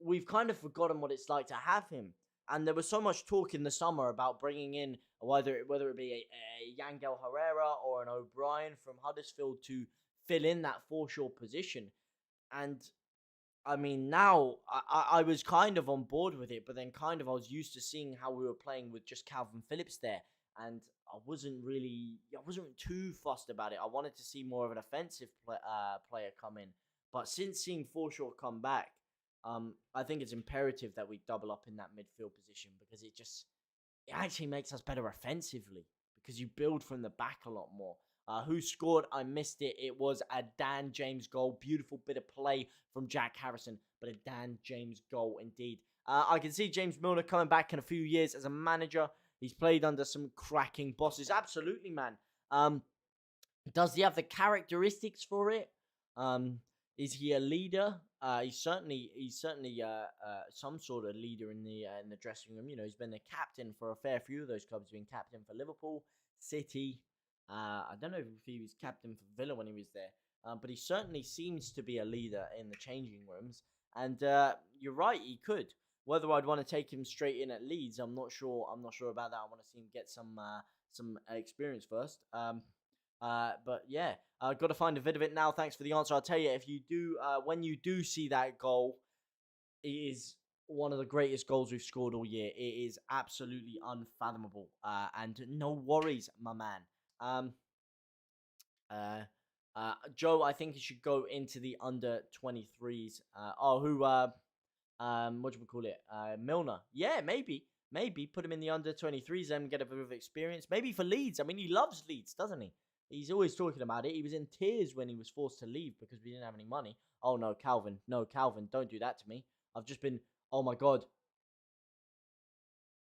we've kind of forgotten what it's like to have him. And there was so much talk in the summer about bringing in whether it be a Yangel Herrera or an O'Brien from Huddersfield to fill in that Forshaw position. And now I was kind of on board with it, but then I was used to seeing how we were playing with just Calvin Phillips there. and I wasn't too fussed about it. I wanted to see more of an offensive player come in. But since seeing Forshaw come back, I think it's imperative that we double up in that midfield position because it actually makes us better offensively because you build from the back a lot more. Who scored? I missed it. It was a Dan James goal. Beautiful bit of play from Jack Harrison, but a Dan James goal indeed. I can see James Milner coming back in a few years as a manager. He's played under some cracking bosses. Absolutely, man. Does he have the characteristics for it? Is he a leader? He's certainly some sort of leader in the dressing room. You know, he's been the captain for a fair few of those clubs. He's been captain for Liverpool, City. I don't know if he was captain for Villa when he was there, but he certainly seems to be a leader in the changing rooms. And you're right, he could. Whether I'd want to take him straight in at Leeds, I'm not sure. I'm not sure about that. I want to see him get some experience first. But yeah, I've got to find a vid of it now. Thanks for the answer. I'll tell you, if you do, when you do see that goal, it is one of the greatest goals we've scored all year. It is absolutely unfathomable. And no worries, my man. Joe, I think he should go into the under 23s. What do we call it? Milner. Yeah, maybe put him in the under 23s, then get a bit of experience. Maybe for Leeds. I mean, he loves Leeds, doesn't he? He's always talking about it. He was in tears when he was forced to leave because we didn't have any money. Oh no, Calvin. No, Calvin, don't do that to me. I've just been. Oh my god.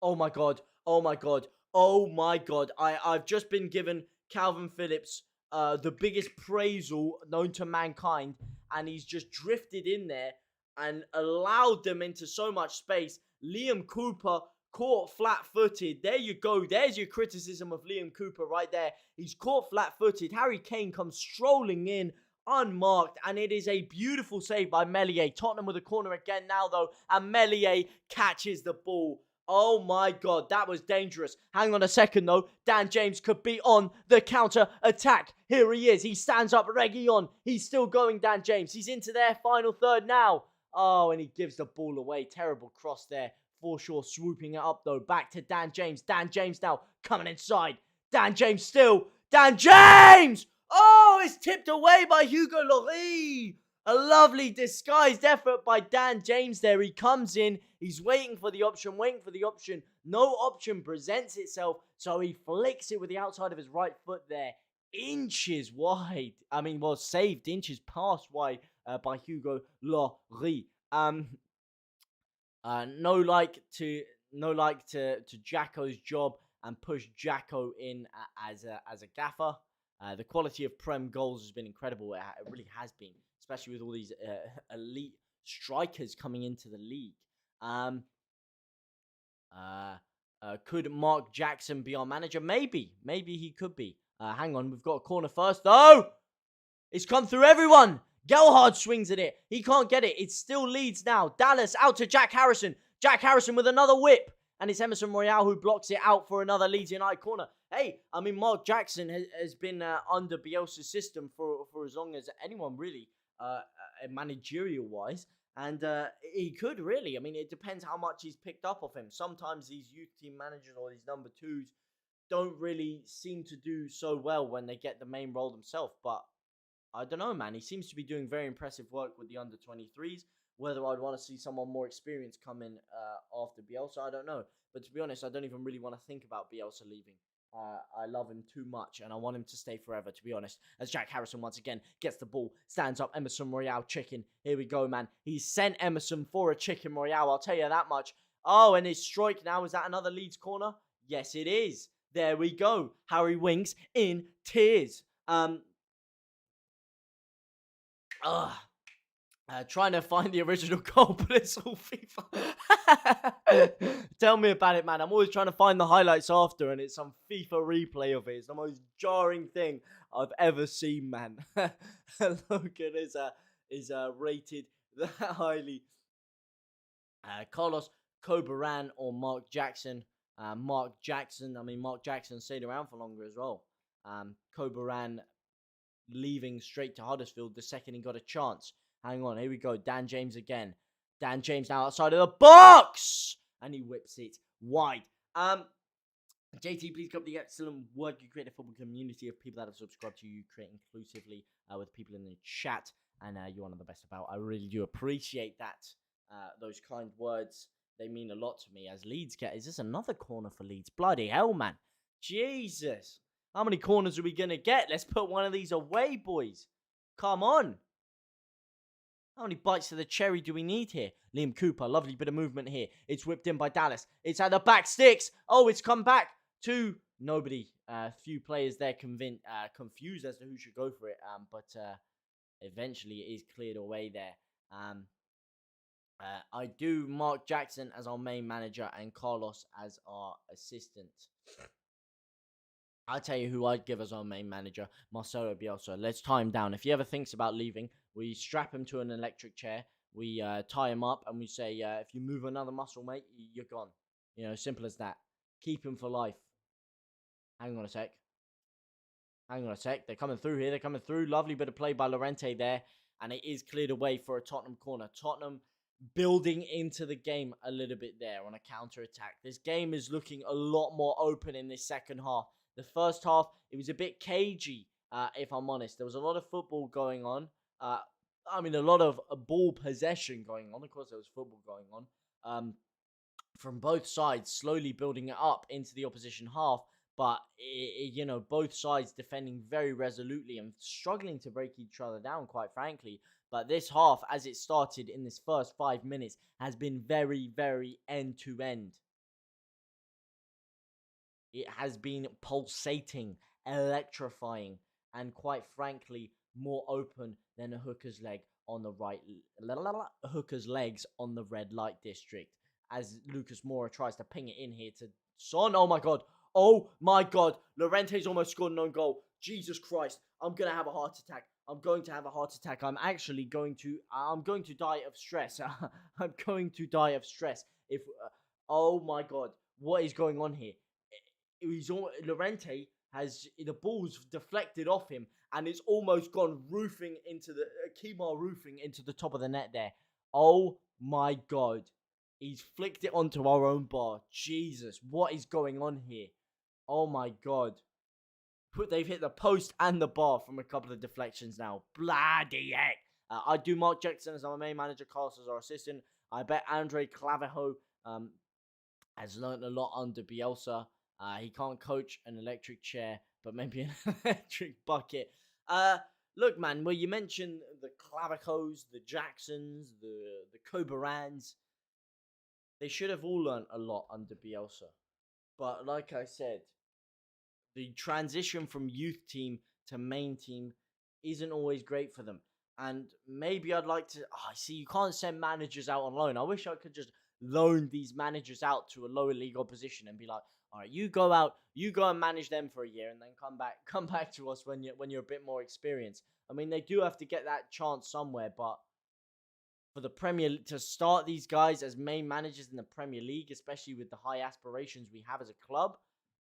Oh my god. Oh my god. Oh my god. I've just been given Calvin Phillips the biggest praisal known to mankind, and he's just drifted in there and allowed them into so much space. Liam Cooper caught flat-footed. There you go. There's your criticism of Liam Cooper right there. He's caught flat-footed. Harry Kane comes strolling in unmarked, and it is a beautiful save by Meslier. Tottenham with a corner again now, though, and Meslier catches the ball. Oh my god, that was dangerous. Hang on a second though. Dan James could be on the counter attack. Here he is. He stands up, Reguilon. He's still going, Dan James. He's into their final third now. Oh, and he gives the ball away. Terrible cross there. Forshaw swooping it up though. Back to Dan James. Dan James now coming inside. Dan James still. Dan James! Oh, it's tipped away by Hugo Lloris. A lovely disguised effort by Dan James there. He comes in. He's waiting for the option. No option presents itself. So he flicks it with the outside of his right foot there. Inches wide. I mean, well, saved inches past wide by Hugo Lloris. No like to Jacko's job and push Jacko in as a gaffer. The quality of Prem goals has been incredible. It really has been, especially with all these elite strikers coming into the league. Could Mark Jackson be our manager? Maybe he could be. Hang on, we've got a corner first. Oh! It's come through everyone! Gelhardt swings at it. He can't get it. It still leads now. Dallas out to Jack Harrison. Jack Harrison with another whip. And it's Emerson Royale who blocks it out for another Leeds United corner. Hey, I mean, Mark Jackson has been under Bielsa's system for as long as anyone, really, managerial-wise. And he could, really. I mean, it depends how much he's picked up of him. Sometimes these youth team managers or these number twos don't really seem to do so well when they get the main role themselves. But I don't know, man. He seems to be doing very impressive work with the under 23s. Whether I'd want to see someone more experienced come in after Bielsa, I don't know. But to be honest, I don't even really want to think about Bielsa leaving. I love him too much, and I want him to stay forever, to be honest. As Jack Harrison once again gets the ball, stands up, Emerson Royale chicken. Here we go, man. He's sent Emerson for a chicken Royale, I'll tell you that much. Oh, and his strike now, is that another Leeds corner? Yes, it is. There we go. Harry Winks in tears. Trying to find the original goal, but it's all FIFA. Tell me about it, man. I'm always trying to find the highlights after, and it's some FIFA replay of it. It's the most jarring thing I've ever seen, man. Logan is rated that highly. Carlos Cobaran or Mark Jackson. Mark Jackson stayed around for longer as well. Cobaran leaving straight to Huddersfield the second he got a chance. Hang on, here we go. Dan James again. Dan James now outside of the box! And he whips it wide. JT, please keep up the excellent work. You create a football community of people that have subscribed to you. Create inclusively with people in the chat, and you're one of the best about. I really do appreciate that. Those kind words, they mean a lot to me. As Leeds get, is this another corner for Leeds? Bloody hell, man! Jesus, how many corners are we gonna get? Let's put one of these away, boys. Come on. How many bites of the cherry do we need here? Liam Cooper, lovely bit of movement here. It's whipped in by Dallas. It's at the back sticks. Oh, it's come back to nobody. Few players there confused as to who should go for it. But eventually it is cleared away there. I do Mark Jackson as our main manager and Carlos as our assistant. I'll tell you who I'd give as our main manager, Marcelo Bielsa. Let's tie him down. If he ever thinks about leaving, we strap him to an electric chair. We tie him up and we say, if you move another muscle, mate, you're gone. You know, simple as that. Keep him for life. Hang on a sec. They're coming through here. They're coming through. Lovely bit of play by Llorente there. And it is cleared away for a Tottenham corner. Tottenham building into the game a little bit there on a counter-attack. This game is looking a lot more open in this second half. The first half, it was a bit cagey, if I'm honest. There was a lot of football going on. A lot of ball possession going on. Of course, there was football going on. From both sides, slowly building it up into the opposition half. But, both sides defending very resolutely and struggling to break each other down, quite frankly. But this half, as it started in this first 5 minutes, has been very, very end-to-end. It has been pulsating, electrifying, and quite frankly, more open than a hooker's leg on the hooker's legs on the red light district. As Lucas Moura tries to ping it in here to Son. Oh my god. Llorente's almost scored an own goal. Jesus Christ. I'm going to have a heart attack. I'm going to die of stress. I'm going to die of stress. Oh my god. What is going on here? Llorente has the ball's deflected off him and it's almost gone roofing into the Kemar roofing into the top of the net there. Oh my god. He's flicked it onto our own bar. Jesus, what is going on here? Oh my god. They've hit the post and the bar from a couple of deflections now. Bloody heck. I do Mark Jackson as our main manager, Carlos as our assistant. I bet Andre Clavijo has learned a lot under Bielsa. He can't coach an electric chair, but maybe an electric bucket. Look, man, well, you mentioned the Clavicos, the Jacksons, the Coberans. They should have all learned a lot under Bielsa. But like I said, the transition from youth team to main team isn't always great for them. And maybe I'd like to... you can't send managers out on loan. I wish I could just loan these managers out to a lower league opposition and be like, all right, you go out, you go and manage them for a year and then come back to us when you're a bit more experienced. I mean, they do have to get that chance somewhere, but for the Premier to start these guys as main managers in the Premier League, especially with the high aspirations we have as a club,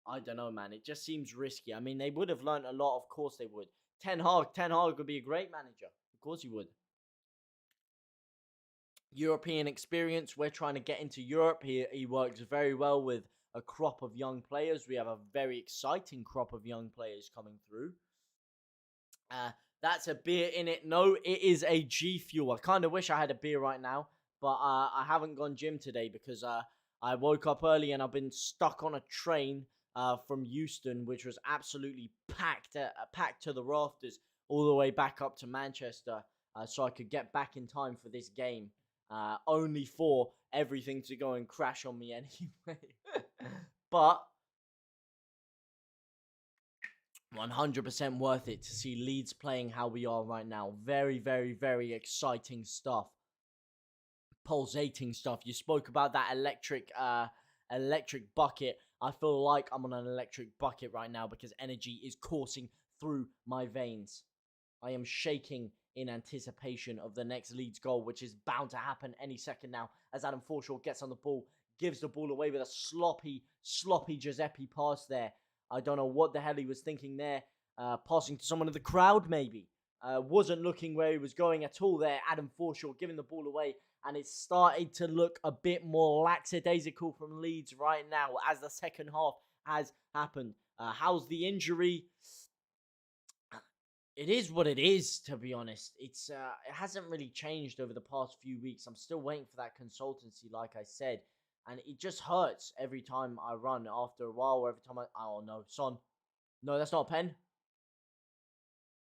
I don't know, man. It just seems risky. I mean, they would have learned a lot. Of course they would. Ten Hag would be a great manager. Of course he would. European experience. We're trying to get into Europe. He works very well with a crop of young players. We have a very exciting crop of young players coming through. That's a beer in it. No, it is a G Fuel. I kind of wish I had a beer right now, but I haven't gone gym today because I woke up early and I've been stuck on a train from Euston, which was absolutely packed to the rafters all the way back up to Manchester, so I could get back in time for this game. Only for everything to go and crash on me anyway. But 100% worth it to see Leeds playing how we are right now. Very, very, very exciting stuff. Pulsating stuff. You spoke about that electric bucket. I feel like I'm on an electric bucket right now because energy is coursing through my veins. I am shaking in anticipation of the next Leeds goal, which is bound to happen any second now, as Adam Forshaw gets on the ball, gives the ball away with a sloppy Giuseppe pass there. I don't know what the hell he was thinking there. Passing to someone in the crowd, maybe. Wasn't looking where he was going at all there. Adam Forshaw giving the ball away. And it's started to look a bit more lackadaisical from Leeds right now as the second half has happened. How's the injury? It is what it is, to be honest. It hasn't really changed over the past few weeks. I'm still waiting for that consultancy, like I said, and it just hurts every time I run. After a while, or every time oh no, Son, no, that's not a pen.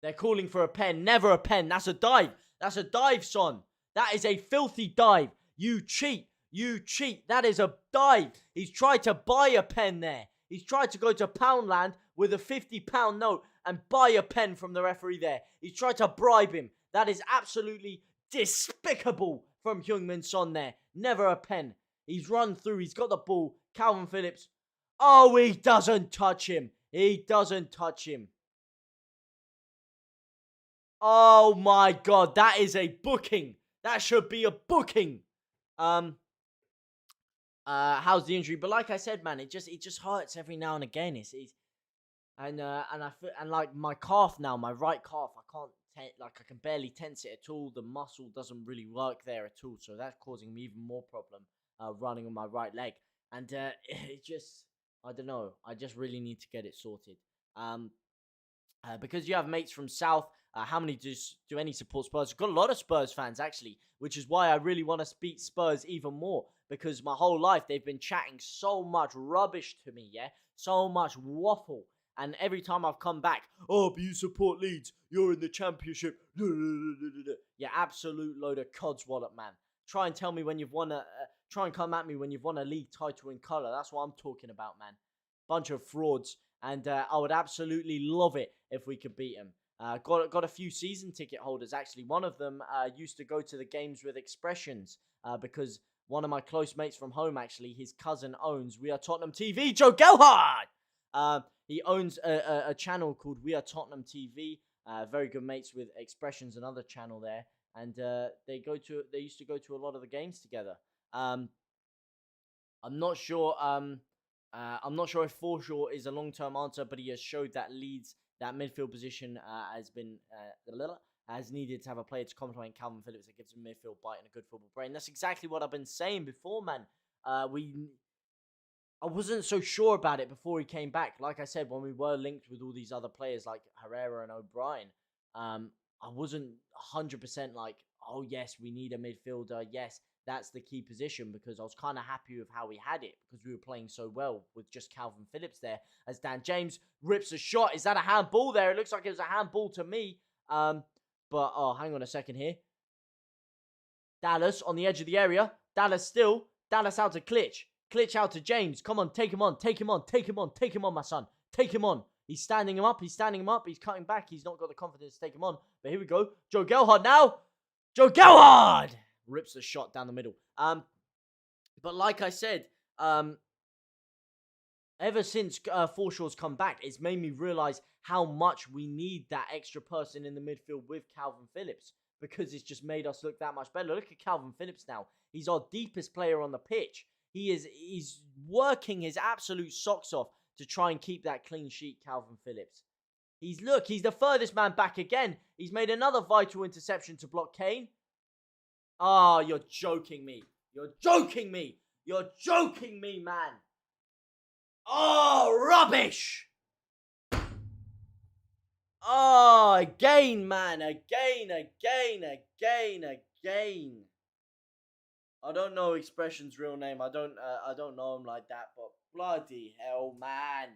They're calling for a pen. Never a pen. That's a dive. That's a dive, Son. That is a filthy dive. You cheat. You cheat. That is a dive. He's tried to buy a pen there. He's tried to go to Poundland with a £50 note and buy a pen from the referee there. He's tried to bribe him. That is absolutely despicable from Heung-min Son there. Never a pen. He's run through. He's got the ball. Calvin Phillips. Oh, he doesn't touch him. He doesn't touch him. Oh my God, that is a booking. That should be a booking. How's the injury? But like I said, man, it just hurts every now and again. And I feel, and like my calf now, my right calf, I can barely tense it at all. The muscle doesn't really work there at all, so that's causing me even more problem running on my right leg. And it just, I don't know. I just really need to get it sorted. Because you have mates from South, how many do any support Spurs? I've got a lot of Spurs fans, actually, which is why I really want to beat Spurs even more, because my whole life they've been chatting so much rubbish to me, yeah? So much waffle. And every time I've come back, oh, but you support Leeds, you're in the Championship. Yeah, absolute load of codswallop, man. Try and tell me when you've won try and come at me when you've won a league title in colour. That's what I'm talking about, man. Bunch of frauds. And I would absolutely love it if we could beat them. Got a few season ticket holders, actually. One of them used to go to the games with Expressions because one of my close mates from home, actually, his cousin owns We Are Tottenham TV, Joe Gelhardt! He owns a channel called We Are Tottenham TV. Very good mates with Expressions, another channel there. And they used to go to a lot of the games together. I'm not sure... I'm not sure if Forshaw is a long-term answer, but he has showed that Leeds, that midfield position has needed to have a player to complement Calvin Phillips that gives him midfield bite and a good football brain. That's exactly what I've been saying before, man. I wasn't so sure about it before he came back. Like I said, when we were linked with all these other players like Herrera and O'Brien, I wasn't 100% like, oh yes, we need a midfielder. Yes, that's the key position, because I was kind of happy with how we had it because we were playing so well with just Calvin Phillips there. As Dan James rips a shot. Is that a handball there? It looks like it was a handball to me. But, oh, hang on a second here. Dallas on the edge of the area. Dallas out to Klitsch. Klitsch out to James. Come on, take him on. Take him on, my son. Take him on. He's standing him up. He's cutting back. He's not got the confidence to take him on. But here we go. Joe Gelhardt now. Joe Gelhardt rips the shot down the middle. But like I said, ever since Forshaw's come back, it's made me realize how much we need that extra person in the midfield with Calvin Phillips, because it's just made us look that much better. Look at Calvin Phillips now. He's our deepest player on the pitch. He's working his absolute socks off to try and keep that clean sheet, Calvin Phillips. He's the furthest man back again. He's made another vital interception to block Kane. Oh, you're joking me. You're joking me. You're joking me, man. Oh, rubbish. Oh, again, man. Again. I don't know Expression's real name. I don't know him like that, but bloody hell, man.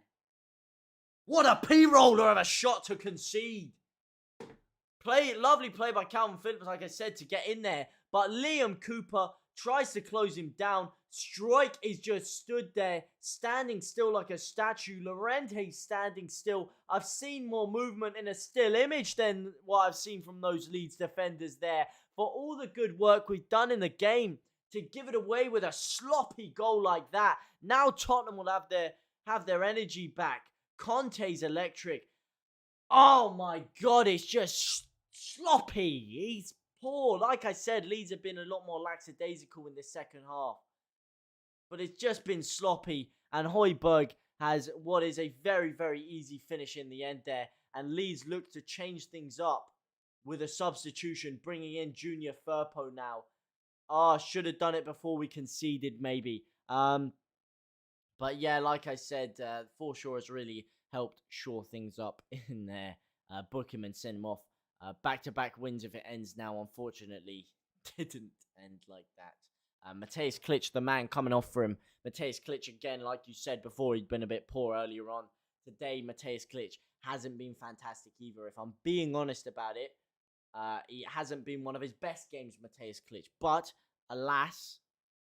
What a P-roller of a shot to concede. Lovely play by Calvin Phillips, like I said, to get in there. But Liam Cooper tries to close him down. Strike is just stood there, standing still like a statue. Llorente's standing still. I've seen more movement in a still image than what I've seen from those Leeds defenders there. For all the good work we've done in the game, to give it away with a sloppy goal like that. Now Tottenham will have their energy back. Conte's electric. Oh my God, it's just sloppy. He's poor. Like I said, Leeds have been a lot more lackadaisical in the second half. But it's just been sloppy. And Højbjerg has what is a very, very easy finish in the end there. And Leeds look to change things up with a substitution, bringing in Junior Firpo now. Should have done it before we conceded, maybe. But yeah, like I said, Forshaw has really helped shore things up in there. Book him and send him off. Back-to-back wins if it ends now, unfortunately, didn't end like that. Mateusz Klitsch, the man coming off for him. Mateusz Klitsch, again, like you said before, he'd been a bit poor earlier on. Today, Mateusz Klitsch hasn't been fantastic either. If I'm being honest about it, it hasn't been one of his best games, Mateusz Klitsch. But, alas,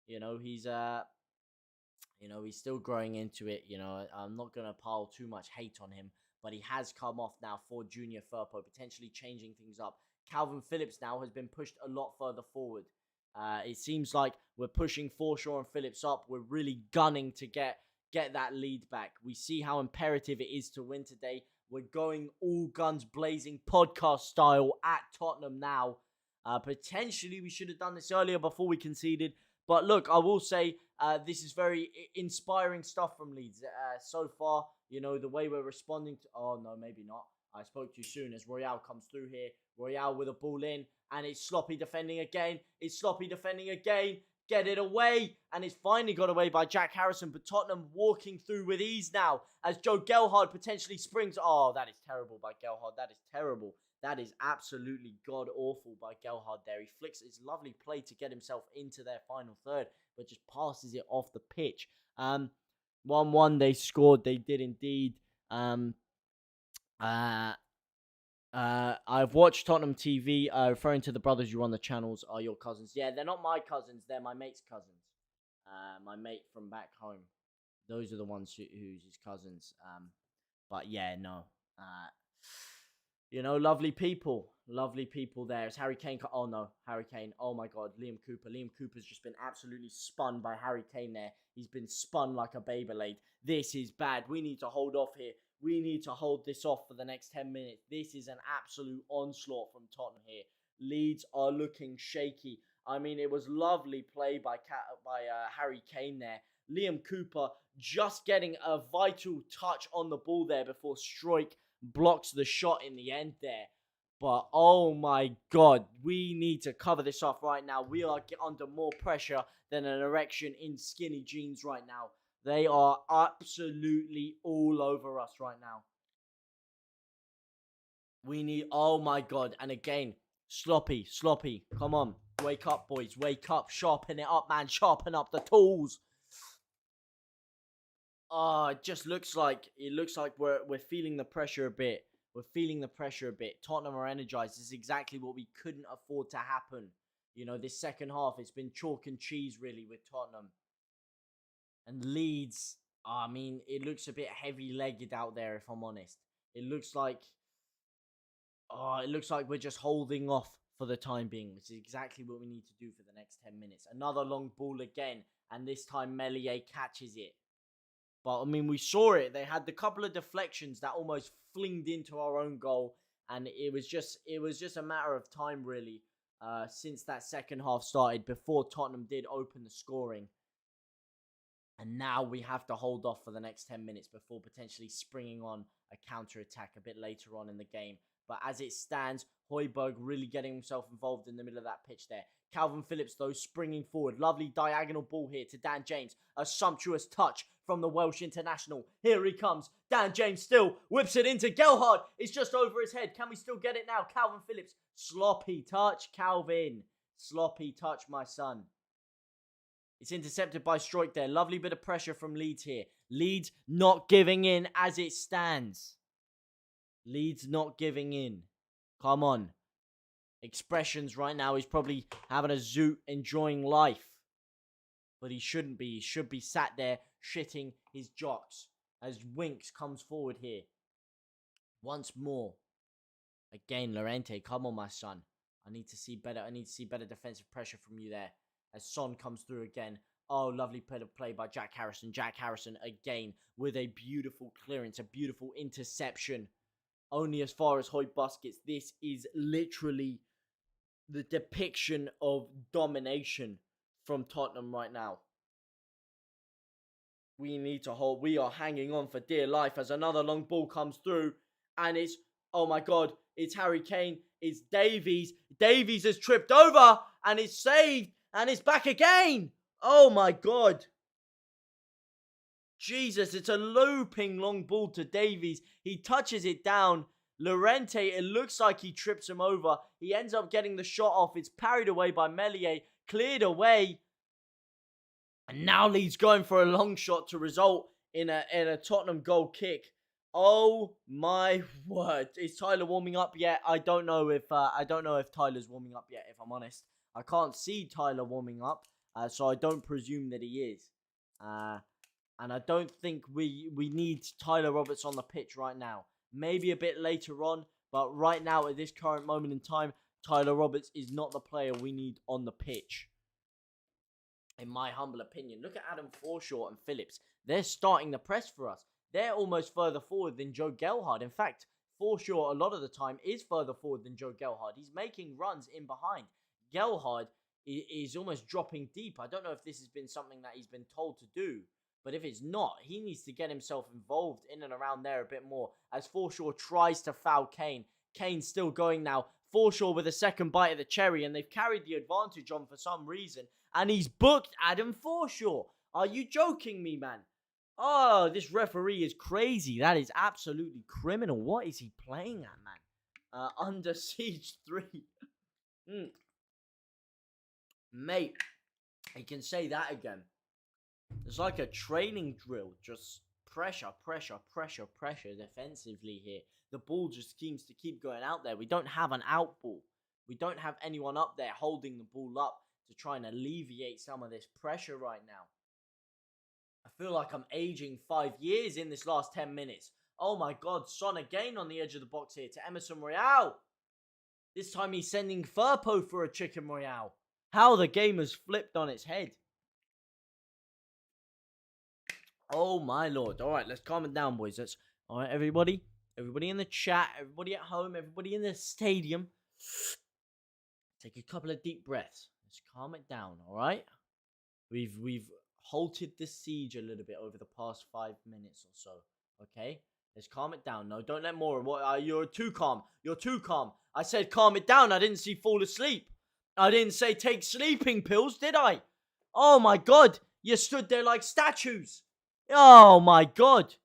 he's still growing into it. I'm not going to pile too much hate on him, but he has come off now for Junior Firpo, potentially changing things up. Calvin Phillips now has been pushed a lot further forward. It seems like we're pushing Forshaw and Phillips up. We're really gunning to get that lead back. We see how imperative it is to win today. We're going all guns blazing podcast style at Tottenham now. Potentially, we should have done this earlier before we conceded. But look, I will say this is very inspiring stuff from Leeds. So far, the way we're responding to... Oh, no, maybe not. I spoke too soon as Royale comes through here. Royale with a ball in, and it's sloppy defending again. Get it away, and it's finally got away by Jack Harrison, but Tottenham walking through with ease now as Joe Gelhardt potentially springs. Oh, that is terrible by Gelhardt. That is terrible. That is absolutely god-awful by Gelhardt there. He flicks his lovely play to get himself into their final third, but just passes it off the pitch. 1-1, they scored. They did indeed. I've watched Tottenham TV, referring to the brothers you run the channels are your cousins. Yeah, they're not my cousins, they're my mate's cousins. My mate from back home. Those are the ones who's his cousins. But yeah, no. Lovely people there. It's Harry Kane. Oh no, Harry Kane. Oh my God, Liam Cooper. Liam Cooper's just been absolutely spun by Harry Kane there. He's been spun like a Beyblade. This is bad. We need to hold off here. We need to hold this off for the next 10 minutes. This is an absolute onslaught from Tottenham here. Leeds are looking shaky. I mean, it was lovely play by Harry Kane there. Liam Cooper just getting a vital touch on the ball there before Struijk blocks the shot in the end there. But oh my God, we need to cover this off right now. We are under more pressure than an erection in skinny jeans right now. They are absolutely all over us right now. We need, oh my God. And again, sloppy. Come on, wake up, boys. Wake up, sharpen it up, man. Sharpen up the tools. It just looks like we're feeling the pressure a bit. Tottenham are energized. This is exactly what we couldn't afford to happen. This second half, it's been chalk and cheese really with Tottenham. And Leeds, I mean, it looks a bit heavy-legged out there, if I'm honest. It looks like we're just holding off for the time being, which is exactly what we need to do for the next 10 minutes. Another long ball again, and this time Meslier catches it. But, I mean, we saw it. They had the couple of deflections that almost flinged into our own goal, and it was just a matter of time, really, since that second half started, before Tottenham did open the scoring. And now we have to hold off for the next 10 minutes before potentially springing on a counter-attack a bit later on in the game. But as it stands, Højbjerg really getting himself involved in the middle of that pitch there. Calvin Phillips, though, springing forward. Lovely diagonal ball here to Dan James. A sumptuous touch from the Welsh international. Here he comes. Dan James still whips it into Gelhardt. It's just over his head. Can we still get it now? Calvin Phillips. Sloppy touch, Calvin. Sloppy touch, my son. It's intercepted by Struijk there. Lovely bit of pressure from Leeds here. Leeds not giving in as it stands. Leeds not giving in. Come on. Expressions right now. He's probably having a zoot, enjoying life. But he shouldn't be. He should be sat there shitting his jocks as Winks comes forward here. Once more. Again, Llorente. Come on, my son. I need to see better defensive pressure from you there. As Son comes through again. Oh, lovely play by Jack Harrison. Jack Harrison again with a beautiful clearance, a beautiful interception. Only as far as Højbjerg gets. This is literally the depiction of domination from Tottenham right now. We need to hold. We are hanging on for dear life as another long ball comes through. And it's, oh my God, it's Harry Kane. It's Davies. Davies has tripped over and is saved. And it's back again. Oh my God. Jesus, it's a looping long ball to Davies. He touches it down. Llorente, it looks like he trips him over. He ends up getting the shot off. It's parried away by Meslier. Cleared away. And now Leeds going for a long shot to result in a Tottenham goal kick. Oh my word! Is Tyler warming up yet? I don't know if Tyler's warming up yet. If I'm honest, I can't see Tyler warming up, so I don't presume that he is. And I don't think we need Tyler Roberts on the pitch right now. Maybe a bit later on, but right now at this current moment in time, Tyler Roberts is not the player we need on the pitch. In my humble opinion, look at Adam Forshaw and Phillips. They're starting the press for us. They're almost further forward than Joe Gelhardt. In fact, Forshaw a lot of the time is further forward than Joe Gelhardt. He's making runs in behind. Gelhardt is almost dropping deep. I don't know if this has been something that he's been told to do. But if it's not, he needs to get himself involved in and around there a bit more. As Forshaw tries to foul Kane. Kane's still going now. Forshaw with a second bite of the cherry. And they've carried the advantage on for some reason. And he's booked Adam Forshaw. Are you joking me, man? Oh, this referee is crazy. That is absolutely criminal. What is he playing at, man? Under Siege 3. Mate, he can say that again. It's like a training drill. Just pressure defensively here. The ball just seems to keep going out there. We don't have an out ball. We don't have anyone up there holding the ball up to try and alleviate some of this pressure right now. I feel like I'm aging 5 years in this last 10 minutes. Oh my God, Son again on the edge of the box here to Emerson Royale. This time he's sending Firpo for a chicken Royale. How the game has flipped on its head. Oh my Lord. All right, let's calm it down, boys. All right, everybody. Everybody in the chat, everybody at home, everybody in the stadium. Take a couple of deep breaths. Let's calm it down, all right? We've halted the siege a little bit over the past 5 minutes or so, okay? Let's calm it down. No, don't let more. You're too calm. You're too calm. I said calm it down. I didn't say fall asleep. I didn't say take sleeping pills, did I? Oh my God. You stood there like statues. Oh my God.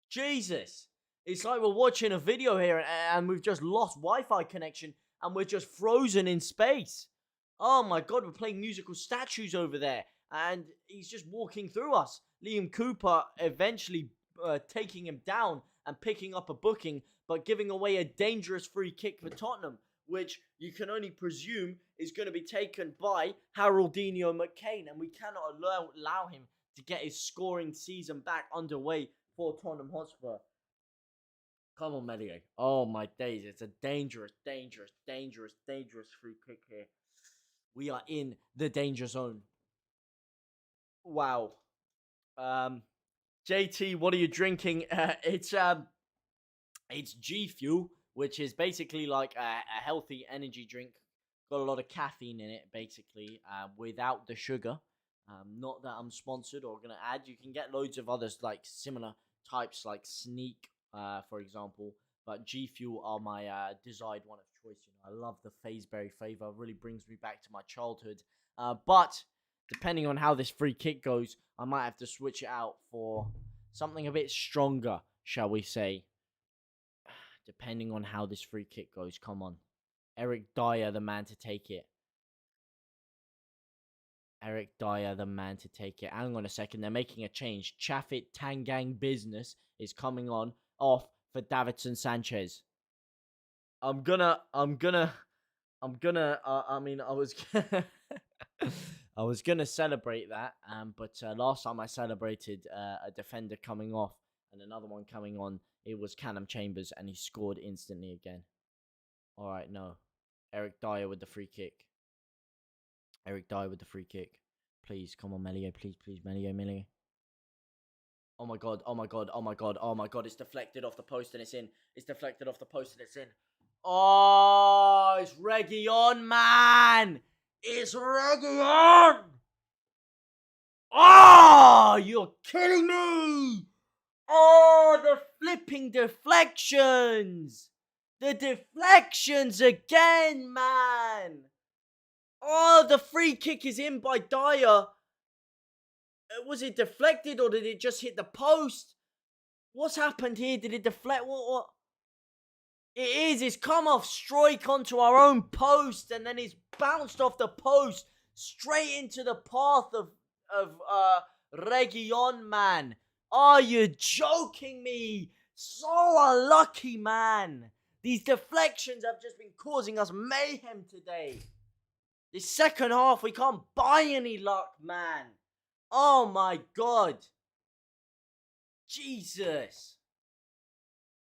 Jesus. It's like we're watching a video here and we've just lost Wi-Fi connection and we're just frozen in space. Oh my God, we're playing musical statues over there. And he's just walking through us. Liam Cooper eventually taking him down and picking up a booking, but giving away a dangerous free kick for Tottenham, which you can only presume is going to be taken by Haroldinho McCain. And we cannot allow him to get his scoring season back underway for Tottenham Hotspur. Come on, Meslier. Oh, my days. It's a dangerous free kick here. We are in the danger zone. Wow. JT, what are you drinking? It's G Fuel, which is basically like a healthy energy drink. Got a lot of caffeine in it, basically, without the sugar. Not that I'm sponsored or going to add. You can get loads of others, like similar types, like Sneak, for example. But G Fuel are my desired one of choice. You know, I love the Fazeberry flavor. It really brings me back to my childhood. But depending on how this free kick goes, I might have to switch it out for something a bit stronger, shall we say. Depending on how this free kick goes. Come on. Eric Dyer, the man to take it. Eric Dyer, the man to take it. Hang on a second. They're making a change. Chaffet Tangang Business is coming off for Davinson Sanchez. I was gonna celebrate that, but last time I celebrated a defender coming off and another one coming on, it was Callum Chambers, and he scored instantly again. All right, no, Eric Dyer with the free kick. Eric Dyer with the free kick. Please, come on, Meslier, please, Meslier. Oh my God, it's deflected off the post and it's in. Oh, it's Reguilon, man! It's Reguilon! Oh, you're kidding me! Oh, the flipping deflections! The deflections again, man! Oh, the free kick is in by Dyer. Was it deflected or did it just hit the post? What's happened here? Did it deflect? What? It is. It's come off strike onto our own post, and then it's bounced off the post straight into the path of Region, man. Are you joking me? So unlucky, man. These deflections have just been causing us mayhem today. This second half, we can't buy any luck, man. Oh my God. Jesus.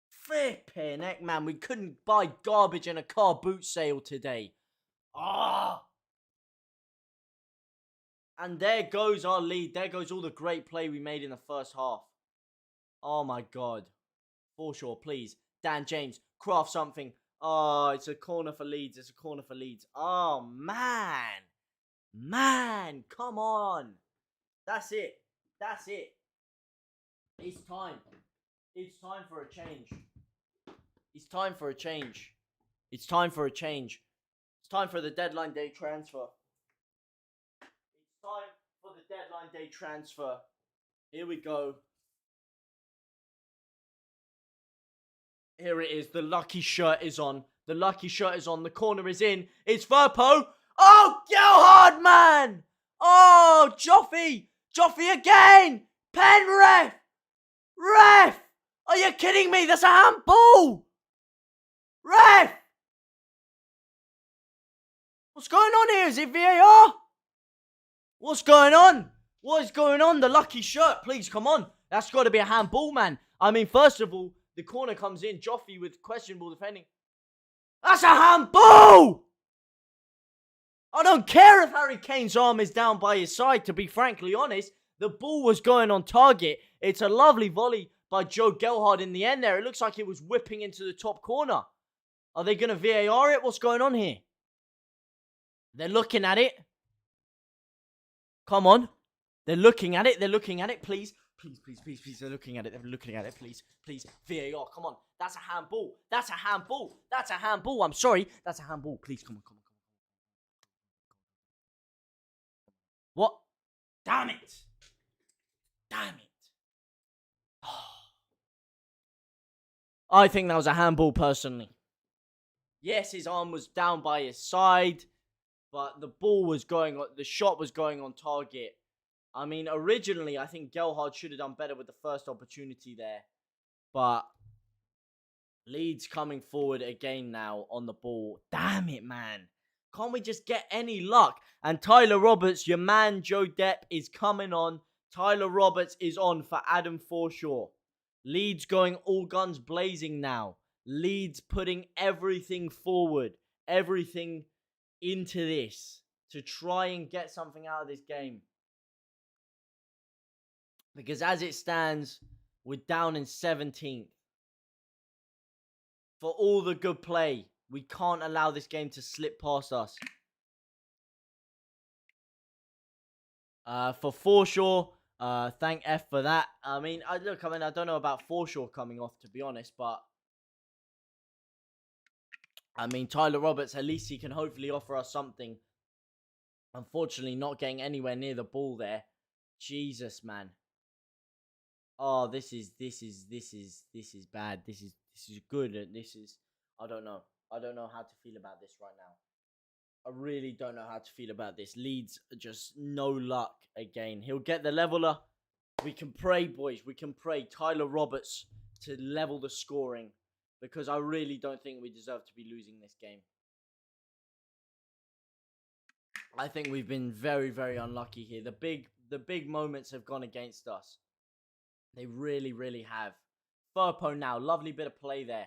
Flipping heck, man. We couldn't buy garbage in a car boot sale today. Ah. And there goes our lead. There goes all the great play we made in the first half. Oh my God. Forshaw, please. Dan James, craft something. Oh, it's a corner for Leeds. It's a corner for Leeds. Oh, man. Man, come on. That's it. That's it. It's time. It's time for a change. It's time for a change. It's time for a change. It's time for the deadline day transfer. It's time for the deadline day transfer. Here we go. Here it is. The lucky shirt is on. The lucky shirt is on. The corner is in. It's Firpo. Oh, Gelhard, man. Oh, Joffy. Joffy again. Pen ref. Ref. Are you kidding me? That's a handball. Ref. What's going on here? Is it VAR? What's going on? What is going on? The lucky shirt. Please, come on. That's got to be a handball, man. I mean, first of all, the corner comes in. Joffy with questionable defending. That's a handball! I don't care if Harry Kane's arm is down by his side, to be frankly honest. The ball was going on target. It's a lovely volley by Joe Gelhard in the end there. It looks like it was whipping into the top corner. Are they going to VAR it? What's going on here? They're looking at it. Come on. They're looking at it. They're looking at it. Please. Please, please, please, please. They're looking at it. They're looking at it. Please, please. VAR. Come on. That's a handball. That's a handball. That's a handball. I'm sorry. That's a handball. Please, come on, come on, come on. What? Damn it. Damn it. I think that was a handball, personally. Yes, his arm was down by his side, but the shot was going on target. I mean, originally, I think Gelhard should have done better with the first opportunity there. But Leeds coming forward again now on the ball. Damn it, man. Can't we just get any luck? And Tyler Roberts, your man Joe Depp, is coming on. Tyler Roberts is on for Adam Forshaw. Leeds going all guns blazing now. Leeds putting everything forward. Everything into this to try and get something out of this game. Because as it stands, we're down in 17th. For all the good play, we can't allow this game to slip past us. For Forshaw, thank F for that. I mean, I don't know about Forshaw coming off, to be honest, but I mean, Tyler Roberts, at least he can hopefully offer us something. Unfortunately, not getting anywhere near the ball there. Jesus, man. Oh, this is bad. This is good. I don't know. I don't know how to feel about this right now. I really don't know how to feel about this. Leeds just no luck again. He'll get the leveler. We can pray, boys. We can pray. Tyler Roberts to level the scoring, because I really don't think we deserve to be losing this game. I think we've been very, very unlucky here. The big moments have gone against us. They really, really have. Firpo now. Lovely bit of play there.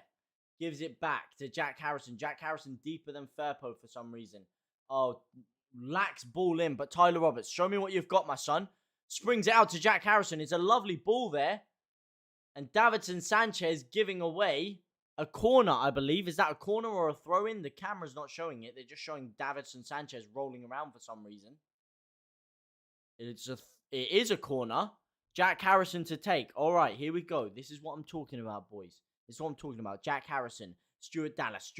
Gives it back to Jack Harrison. Jack Harrison deeper than Firpo for some reason. Oh, lacks ball in. But Tyler Roberts, show me what you've got, my son. Springs it out to Jack Harrison. It's a lovely ball there. And Davinson Sanchez giving away a corner, I believe. Is that a corner or a throw-in? The camera's not showing it. They're just showing Davinson Sanchez rolling around for some reason. It is a corner. Jack Harrison to take. All right, here we go. This is what I'm talking about, boys. This is what I'm talking about. Jack Harrison. Stuart Dallas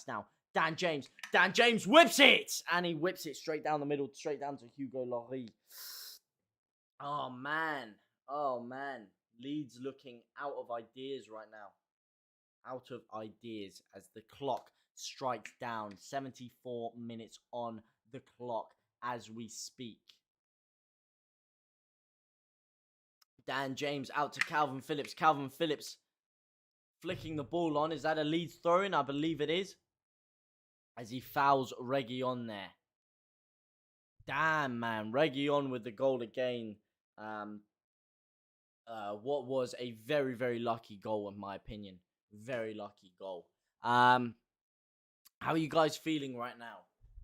now. Dan James. Dan James whips it! And he whips it straight down the middle, straight down to Hugo Lloris. Oh, man. Oh, man. Leeds looking out of ideas right now. Out of ideas as the clock strikes down. 74 minutes on the clock as we speak. Dan James out to Calvin Phillips. Calvin Phillips flicking the ball on. Is that a Leeds throw-in? I believe it is. As he fouls Reguilon there. Damn, man. Reguilon with the goal again. What was a very, very lucky goal, in my opinion. Very lucky goal. How are you guys feeling right now?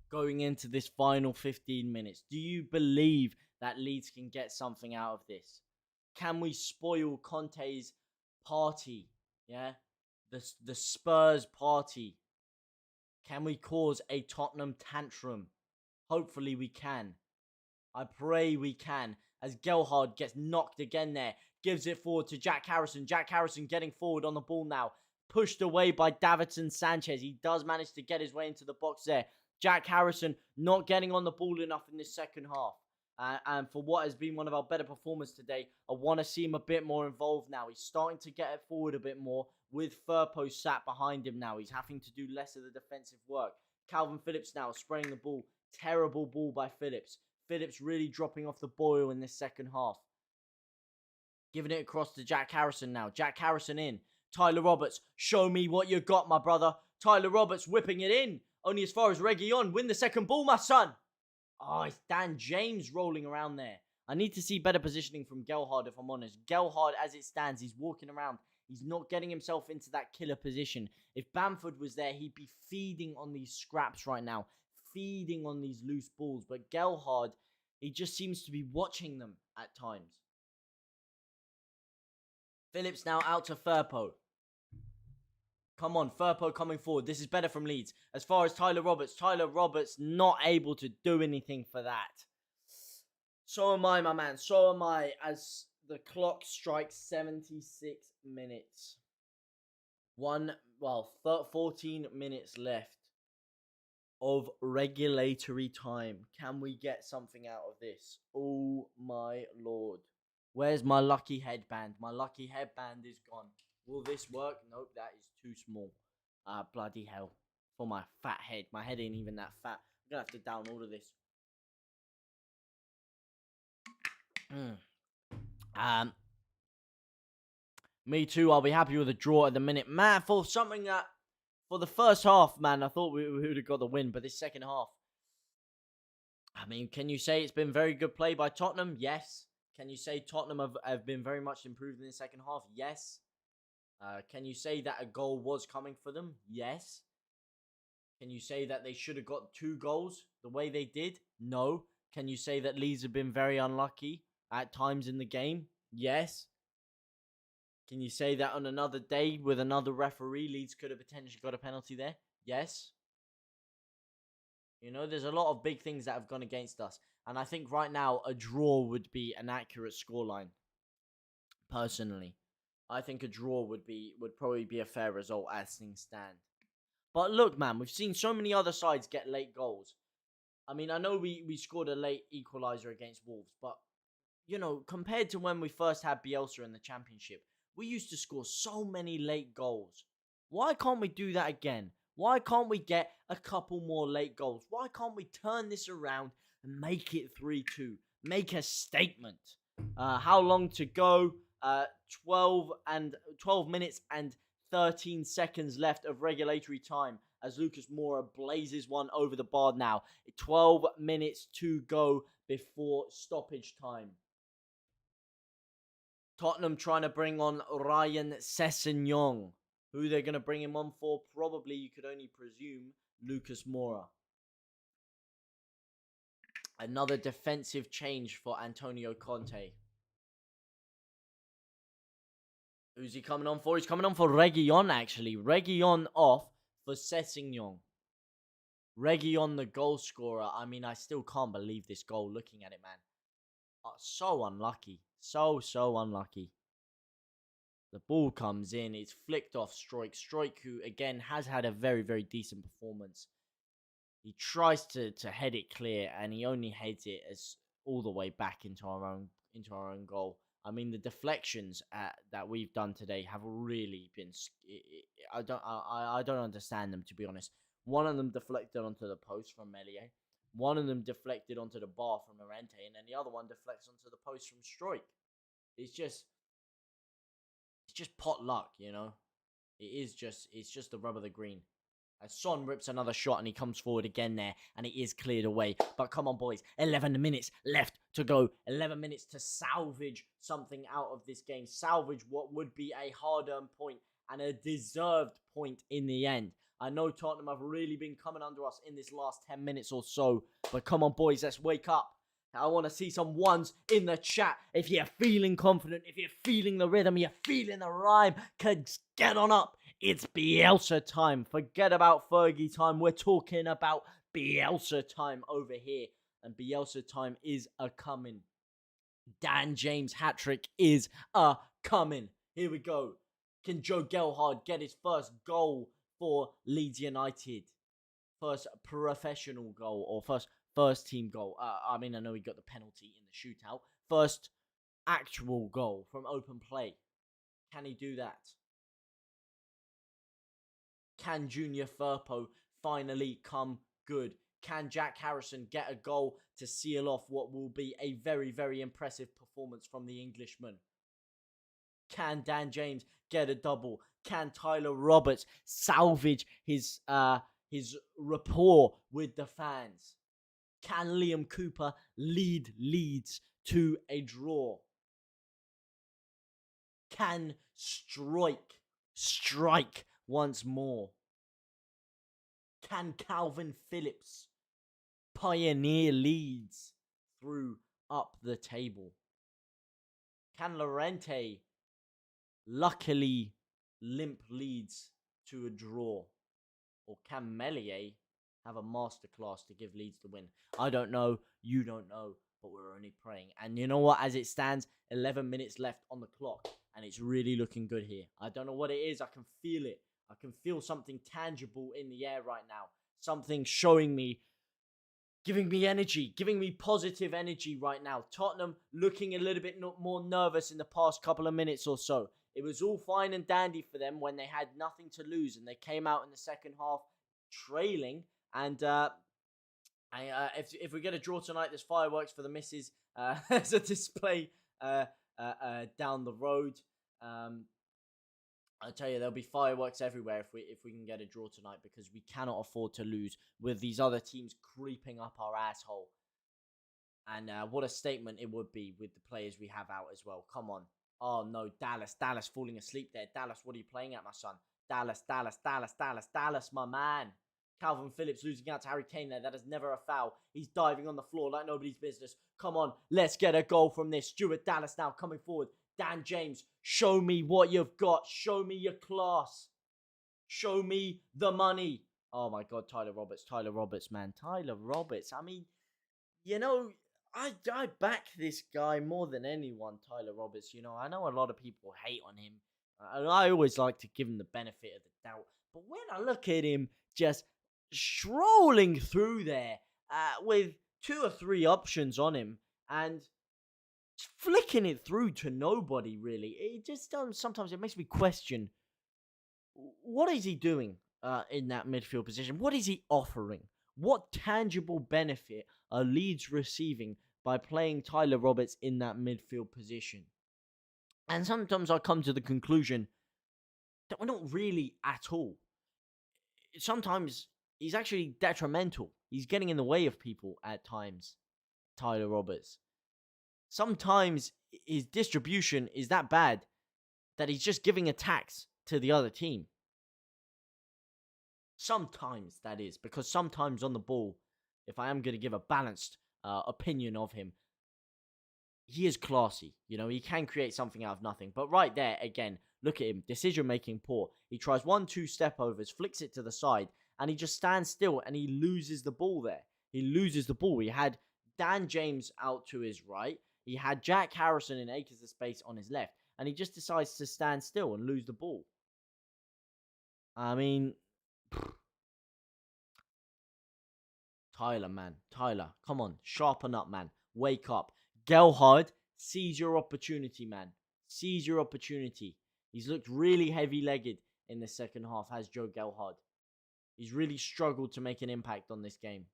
Going into this final 15 minutes. Do you believe that Leeds can get something out of this? Can we spoil Conte's party? Yeah? The Spurs party. Can we cause a Tottenham tantrum? Hopefully we can. I pray we can. As Gelhardt gets knocked again there. Gives it forward to Jack Harrison. Jack Harrison getting forward on the ball now. Pushed away by Davinson Sanchez. He does manage to get his way into the box there. Jack Harrison not getting on the ball enough in this second half. And for what has been one of our better performers today, I want to see him a bit more involved now. He's starting to get it forward a bit more with Firpo sat behind him now. He's having to do less of the defensive work. Calvin Phillips now spraying the ball. Terrible ball by Phillips. Phillips really dropping off the boil in this second half. Giving it across to Jack Harrison now. Jack Harrison in. Tyler Roberts, show me what you got, my brother. Tyler Roberts whipping it in. Only as far as Reguilon. Win the second ball, my son. Oh, it's Dan James rolling around there. I need to see better positioning from Gelhardt, if I'm honest. Gelhardt, as it stands, he's walking around. He's not getting himself into that killer position. If Bamford was there, he'd be feeding on these scraps right now. Feeding on these loose balls. But Gelhardt, he just seems to be watching them at times. Phillips now out to Firpo. Come on, Firpo coming forward. This is better from Leeds. As far as Tyler Roberts not able to do anything for that. So am I, my man. So am I, as the clock strikes 76 minutes. 14 minutes left of regulatory time. Can we get something out of this? Oh, my Lord. Where's my lucky headband? My lucky headband is gone. Will this work? Nope, that is too small. Bloody hell. For my fat head. My head ain't even that fat. I'm gonna have to down order this. Me too. I'll be happy with a draw at the minute. Man, for something that... For the first half, man, I thought we would have got the win. But this second half... I mean, can you say it's been very good play by Tottenham? Yes. Can you say Tottenham have been very much improved in the second half? Yes. Can you say that a goal was coming for them? Yes. Can you say that they should have got 2 goals the way they did? No. Can you say that Leeds have been very unlucky at times in the game? Yes. Can you say that on another day with another referee, Leeds could have potentially got a penalty there? Yes. You know, there's a lot of big things that have gone against us. And I think right now, a draw would be an accurate scoreline. Personally. I think a draw would probably be a fair result as things stand. But look, man, we've seen so many other sides get late goals. I mean, I know we scored a late equaliser against Wolves, but, you know, compared to when we first had Bielsa in the Championship, we used to score so many late goals. Why can't we do that again? Why can't we get a couple more late goals? Why can't we turn this around and make it 3-2? Make a statement. How long to go? 12 minutes and 13 seconds left of regulatory time as Lucas Moura blazes one over the bar now. 12 minutes to go before stoppage time. Tottenham trying to bring on Ryan Sessegnon. Who they're going to bring him on for? Probably, you could only presume, Lucas Moura. Another defensive change for Antonio Conte. Who's he coming on for? He's coming on for Reguilon, actually. Reguilon off for Sessegnon. Reguilon, the goal scorer. I mean, I still can't believe this goal looking at it, man. So unlucky. So unlucky. The ball comes in. It's flicked off Struijk. Struijk, who, again, has had a very, very decent performance. He tries to head it clear, and he only heads it as all the way back into our own goal. I mean, the deflections that we've done today have really been. I don't understand them, to be honest. One of them deflected onto the post from Melie. One of them deflected onto the bar from Morente, and then the other one deflects onto the post from Stroik. It's just pot luck, you know. It's just the rub of the green. As Son rips another shot and he comes forward again there, and it is cleared away. But come on, boys, 11 minutes left to go. 11 minutes to salvage something out of this game. Salvage what would be a hard-earned point and a deserved point in the end. I know Tottenham have really been coming under us in this last 10 minutes or so. But come on, boys, let's wake up. I want to see some ones in the chat. If you're feeling confident, if you're feeling the rhythm, you're feeling the rhyme, get on up. It's Bielsa time. Forget about Fergie time. We're talking about Bielsa time over here. And Bielsa time is a-coming. Dan James hat-trick is a-coming. Here we go. Can Joe Gelhardt get his first goal for Leeds United? First professional goal, or first team goal. I mean, I know he got the penalty in the shootout. First actual goal from open play. Can he do that? Can Junior Firpo finally come good? Can Jack Harrison get a goal to seal off what will be a very, very impressive performance from the Englishman? Can Dan James get a double? Can Tyler Roberts salvage his rapport with the fans? Can Liam Cooper lead Leeds to a draw? Can strike once more? Can Calvin Phillips pioneer Leeds through up the table? Can Llorente luckily limp Leeds to a draw? Or can Melie have a masterclass to give Leeds the win? I don't know. You don't know. But we're only praying. And you know what? As it stands, 11 minutes left on the clock. And it's really looking good here. I don't know what it is. I can feel it. I can feel something tangible in the air right now. Something showing me, giving me energy, giving me positive energy right now. Tottenham looking a little bit more nervous in the past couple of minutes or so. It was all fine and dandy for them when they had nothing to lose and they came out in the second half trailing. And if we get a draw tonight, there's fireworks for the missus as a display down the road. I tell you, there'll be fireworks everywhere if we can get a draw tonight, because we cannot afford to lose with these other teams creeping up our asshole. And what a statement it would be with the players we have out as well. Come on. Oh no, Dallas falling asleep there. Dallas, what are you playing at, my son? Dallas, my man. Calvin Phillips losing out to Harry Kane there. That is never a foul. He's diving on the floor like nobody's business. Come on, let's get a goal from this. Stuart Dallas now coming forward. Dan James, show me what you've got. Show me your class. Show me the money. Oh my God, Tyler Roberts, man. Tyler Roberts. I mean, you know, I back this guy more than anyone, Tyler Roberts. You know, I know a lot of people hate on him. I always like to give him the benefit of the doubt. But when I look at him just strolling through there with 2 or 3 options on him and flicking it through to nobody, really, it just sometimes it makes me question, what is he doing in that midfield position? What is he offering? What tangible benefit are Leeds receiving by playing Tyler Roberts in that midfield position? And sometimes I come to the conclusion that we're not really at all. Sometimes he's actually detrimental. He's getting in the way of people at times, Tyler Roberts. Sometimes his distribution is that bad that he's just giving attacks to the other team. Sometimes, that is, because sometimes on the ball, if I am going to give a balanced opinion of him, he is classy. You know, he can create something out of nothing. But right there, again, look at him. Decision making poor. He tries 1-2 step overs, flicks it to the side, and he just stands still and he loses the ball there. He loses the ball. He had Dan James out to his right. He had Jack Harrison in acres of space on his left. And he just decides to stand still and lose the ball. I mean, Tyler, man. Tyler, come on. Sharpen up, man. wake up. Gelhardt, seize your opportunity, man. Seize your opportunity. He's looked really heavy-legged in the second half, has Joe Gelhardt. He's really struggled to make an impact on this game.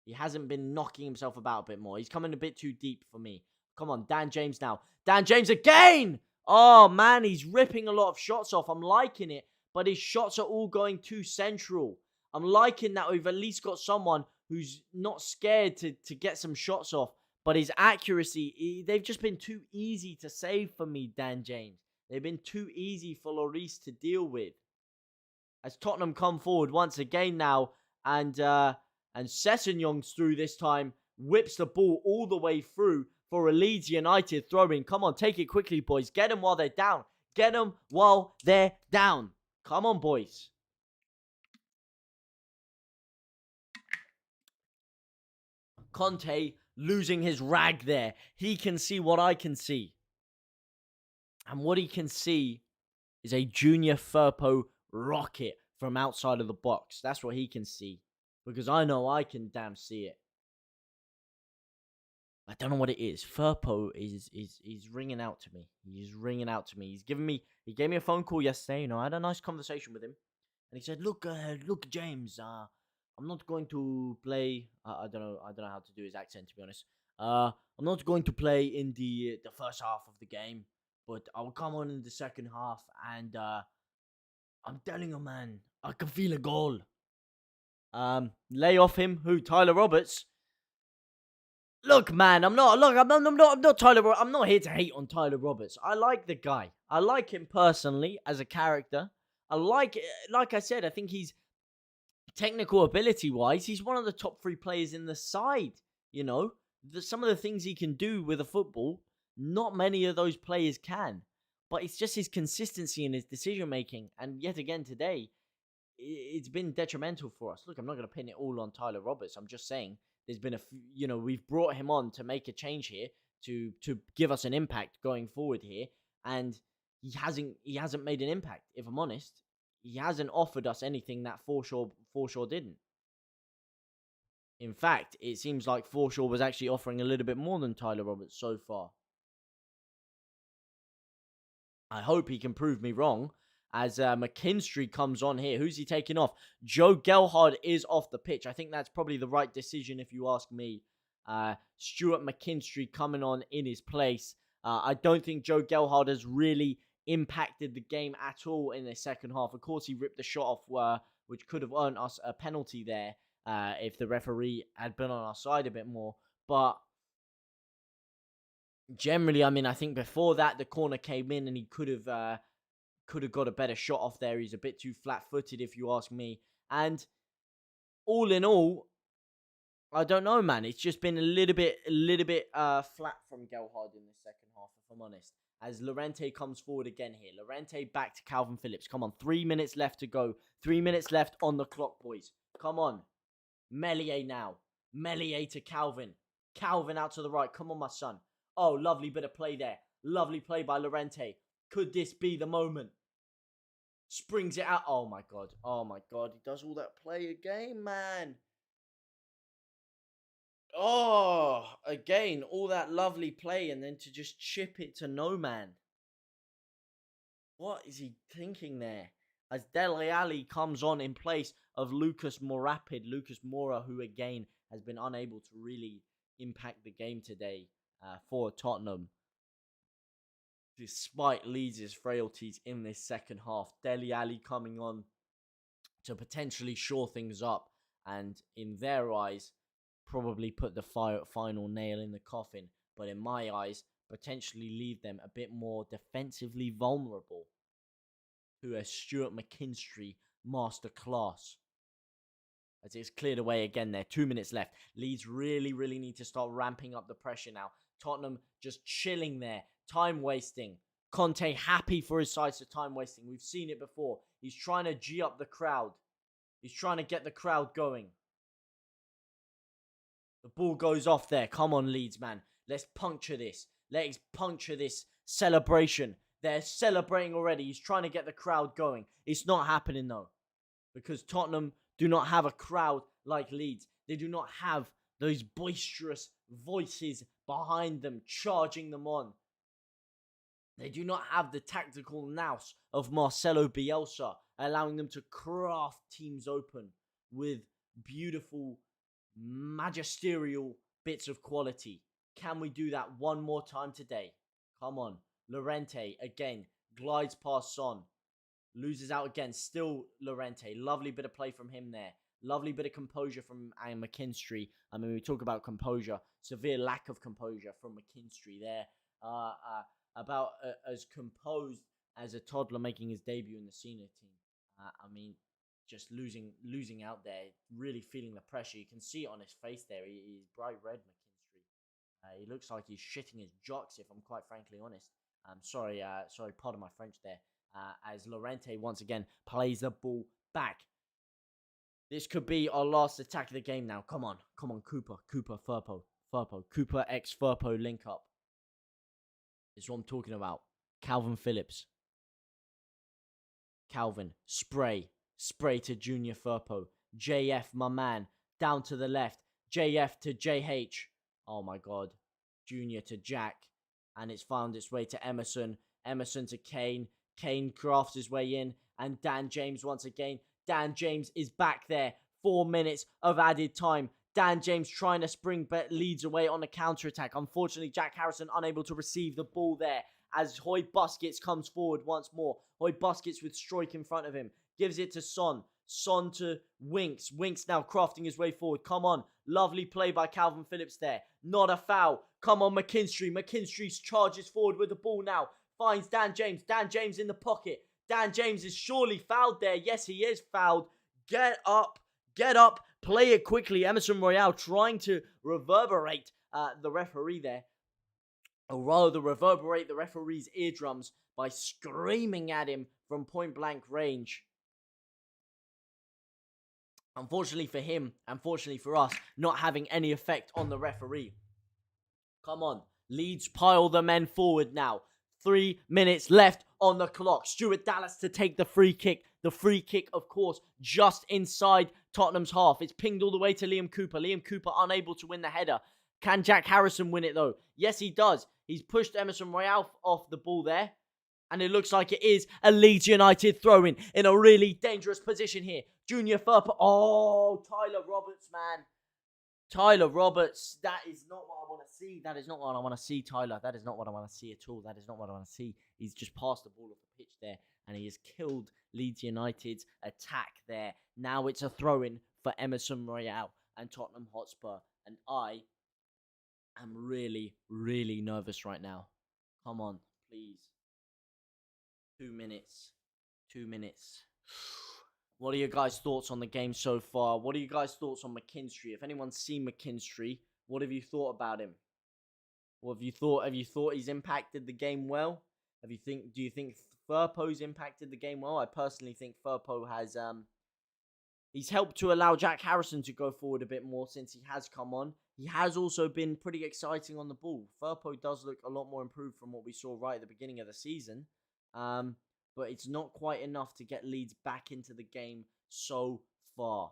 He hasn't been knocking himself about a bit more. He's coming a bit too deep for me. Come on, Dan James now. Dan James again! Oh, man, he's ripping a lot of shots off. I'm liking it, but his shots are all going too central. I'm liking that we've at least got someone who's not scared to get some shots off. But his accuracy, they've just been too easy to save for me, Dan James. They've been too easy for Lloris to deal with. As Tottenham come forward once again now, and Sessegnong's through this time, whips the ball all the way through for a Leeds United throw-in. Come on, take it quickly, boys. Get them while they're down. Get them while they're down. Come on, boys. Conte losing his rag there. He can see what I can see. And what he can see is a Junior Firpo rocket from outside of the box. That's what he can see. Because I know I can damn see it. I don't know what it is. Firpo is ringing out to me. He's ringing out to me. He gave me a phone call yesterday. You know, I had a nice conversation with him. And he said, look, James, I'm not going to play. I don't know how to do his accent, to be honest. I'm not going to play in the first half of the game, but I'll come on in the second half, and I'm telling you, man, I can feel a goal. Lay off him. Who? Tyler Roberts. Look, man, I'm not Tyler. I'm not here to hate on Tyler Roberts. I like the guy. I like him personally as a character. Like I said, I think he's technical ability-wise, he's one of the top 3 players in the side. You know, some of the things he can do with a football, not many of those players can. But it's just his consistency in his decision-making. And yet again today, it's been detrimental for us. Look, I'm not going to pin it all on Tyler Roberts. I'm just saying there's been we've brought him on to make a change here, to give us an impact going forward here. And he hasn't made an impact, if I'm honest. He hasn't offered us anything that Forshaw didn't. In fact, it seems like Forshaw was actually offering a little bit more than Tyler Roberts so far. I hope he can prove me wrong as McKinstry comes on here. Who's he taking off? Joe Gelhardt is off the pitch. I think that's probably the right decision if you ask me. Stuart McKinstry coming on in his place. I don't think Joe Gelhardt has really impacted the game at all in the second half. Of course, he ripped the shot off, which could have earned us a penalty there if the referee had been on our side a bit more. But generally, I mean, I think before that, the corner came in and he could have got a better shot off there. He's a bit too flat-footed, if you ask me. And all in all, I don't know, man. It's just been a little bit flat from Gelhardt in the second half, if I'm honest. As Llorente comes forward again here. Llorente back to Calvin Phillips. Come on, 3 minutes left to go. 3 minutes left on the clock, boys. Come on. Meslier now. Meslier to Calvin. Calvin out to the right. Come on, my son. Oh, lovely bit of play there. Lovely play by Llorente. Could this be the moment? Springs it out. Oh, my God. Oh, my God. He does all that play again, man. Oh, again, all that lovely play and then to just chip it to no man. What is he thinking there? As Dele Alli comes on in place of Lucas Moura, who again has been unable to really impact the game today for Tottenham. Despite Leeds' frailties in this second half, Dele Alli coming on to potentially shore things up and in their eyes, probably put the final nail in the coffin, but in my eyes, potentially leave them a bit more defensively vulnerable to a Stuart McKinstry masterclass. As it's cleared away again there, 2 minutes left. Leeds really need to start ramping up the pressure now. Tottenham just chilling there, time wasting. Conte happy for his sides to time wasting. We've seen it before. He's trying to G up the crowd. He's trying to get the crowd going. The ball goes off there. Come on, Leeds, man. Let's puncture this. Let's puncture this celebration. They're celebrating already. He's trying to get the crowd going. It's not happening, though. Because Tottenham do not have a crowd like Leeds. They do not have those boisterous voices behind them, charging them on. They do not have the tactical nous of Marcelo Bielsa, allowing them to craft teams open with beautiful, magisterial bits of quality. Can we do that one more time today? Come on. Llorente, again, glides past Son. Loses out again. Still Llorente. Lovely bit of play from him there. Lovely bit of composure from McKinstry. I mean, we talk about composure. Severe lack of composure from McKinstry there. About as composed as a toddler making his debut in the senior team. I mean, just losing out there. Really feeling the pressure. You can see it on his face there. He's bright red, McKinstry. He looks like he's shitting his jocks, if I'm quite frankly honest. Sorry, pardon my French there. As Llorente once again plays the ball back. This could be our last attack of the game now. Come on, Cooper, Firpo, Cooper x Firpo link up. This is what I'm talking about. Calvin Phillips. Calvin, spray to Junior Firpo. JF, my man, down to the left. JF to JH. Oh my God. Junior to Jack. And it's found its way to Emerson. Emerson to Kane. Kane crafts his way in. And Dan James once again. Dan James is back there. 4 minutes of added time. Dan James trying to spring Leeds away on a counter-attack. Unfortunately, Jack Harrison unable to receive the ball there as Hoy Busquets comes forward once more. Hoy Busquets with Struijk in front of him. Gives it to Son. Son to Winks. Winks now crafting his way forward. Come on. Lovely play by Calvin Phillips there. Not a foul. Come on, McKinstry. McKinstry charges forward with the ball now. Finds Dan James. Dan James in the pocket. Dan James is surely fouled there. Yes, he is fouled. Get up. Play it quickly. Emerson Royale trying to reverberate the referee there. Or rather, reverberate the referee's eardrums by screaming at him from point blank range. Unfortunately for him, unfortunately for us, not having any effect on the referee. Come on. Leeds pile the men forward now. 3 minutes left on the clock. Stuart Dallas to take the free kick. The free kick, of course, just inside Tottenham's half. It's pinged all the way to Liam Cooper. Liam Cooper unable to win the header. Can Jack Harrison win it, though? Yes, he does. He's pushed Emerson Royale off the ball there. And it looks like it is a Leeds United throw-in a really dangerous position here. Junior Firpo. Oh, Tyler Roberts, man. Tyler Roberts, that is not what I want to see. That is not what I want to see, Tyler. That is not what I want to see at all. That is not what I want to see. He's just passed the ball off the pitch there, and he has killed Leeds United's attack there. Now it's a throw-in for Emerson Royale and Tottenham Hotspur, and I am really, really nervous right now. Come on, please. 2 minutes. 2 minutes. What are your guys' thoughts on the game so far? What are you guys' thoughts on McKinstry? If anyone's seen McKinstry, what have you thought about him? What have you thought? Have you thought he's impacted the game well? Do you think Firpo's impacted the game well? I personally think Firpo has he's helped to allow Jack Harrison to go forward a bit more since he has come on. He has also been pretty exciting on the ball. Firpo does look a lot more improved from what we saw right at the beginning of the season. But it's not quite enough to get Leeds back into the game so far.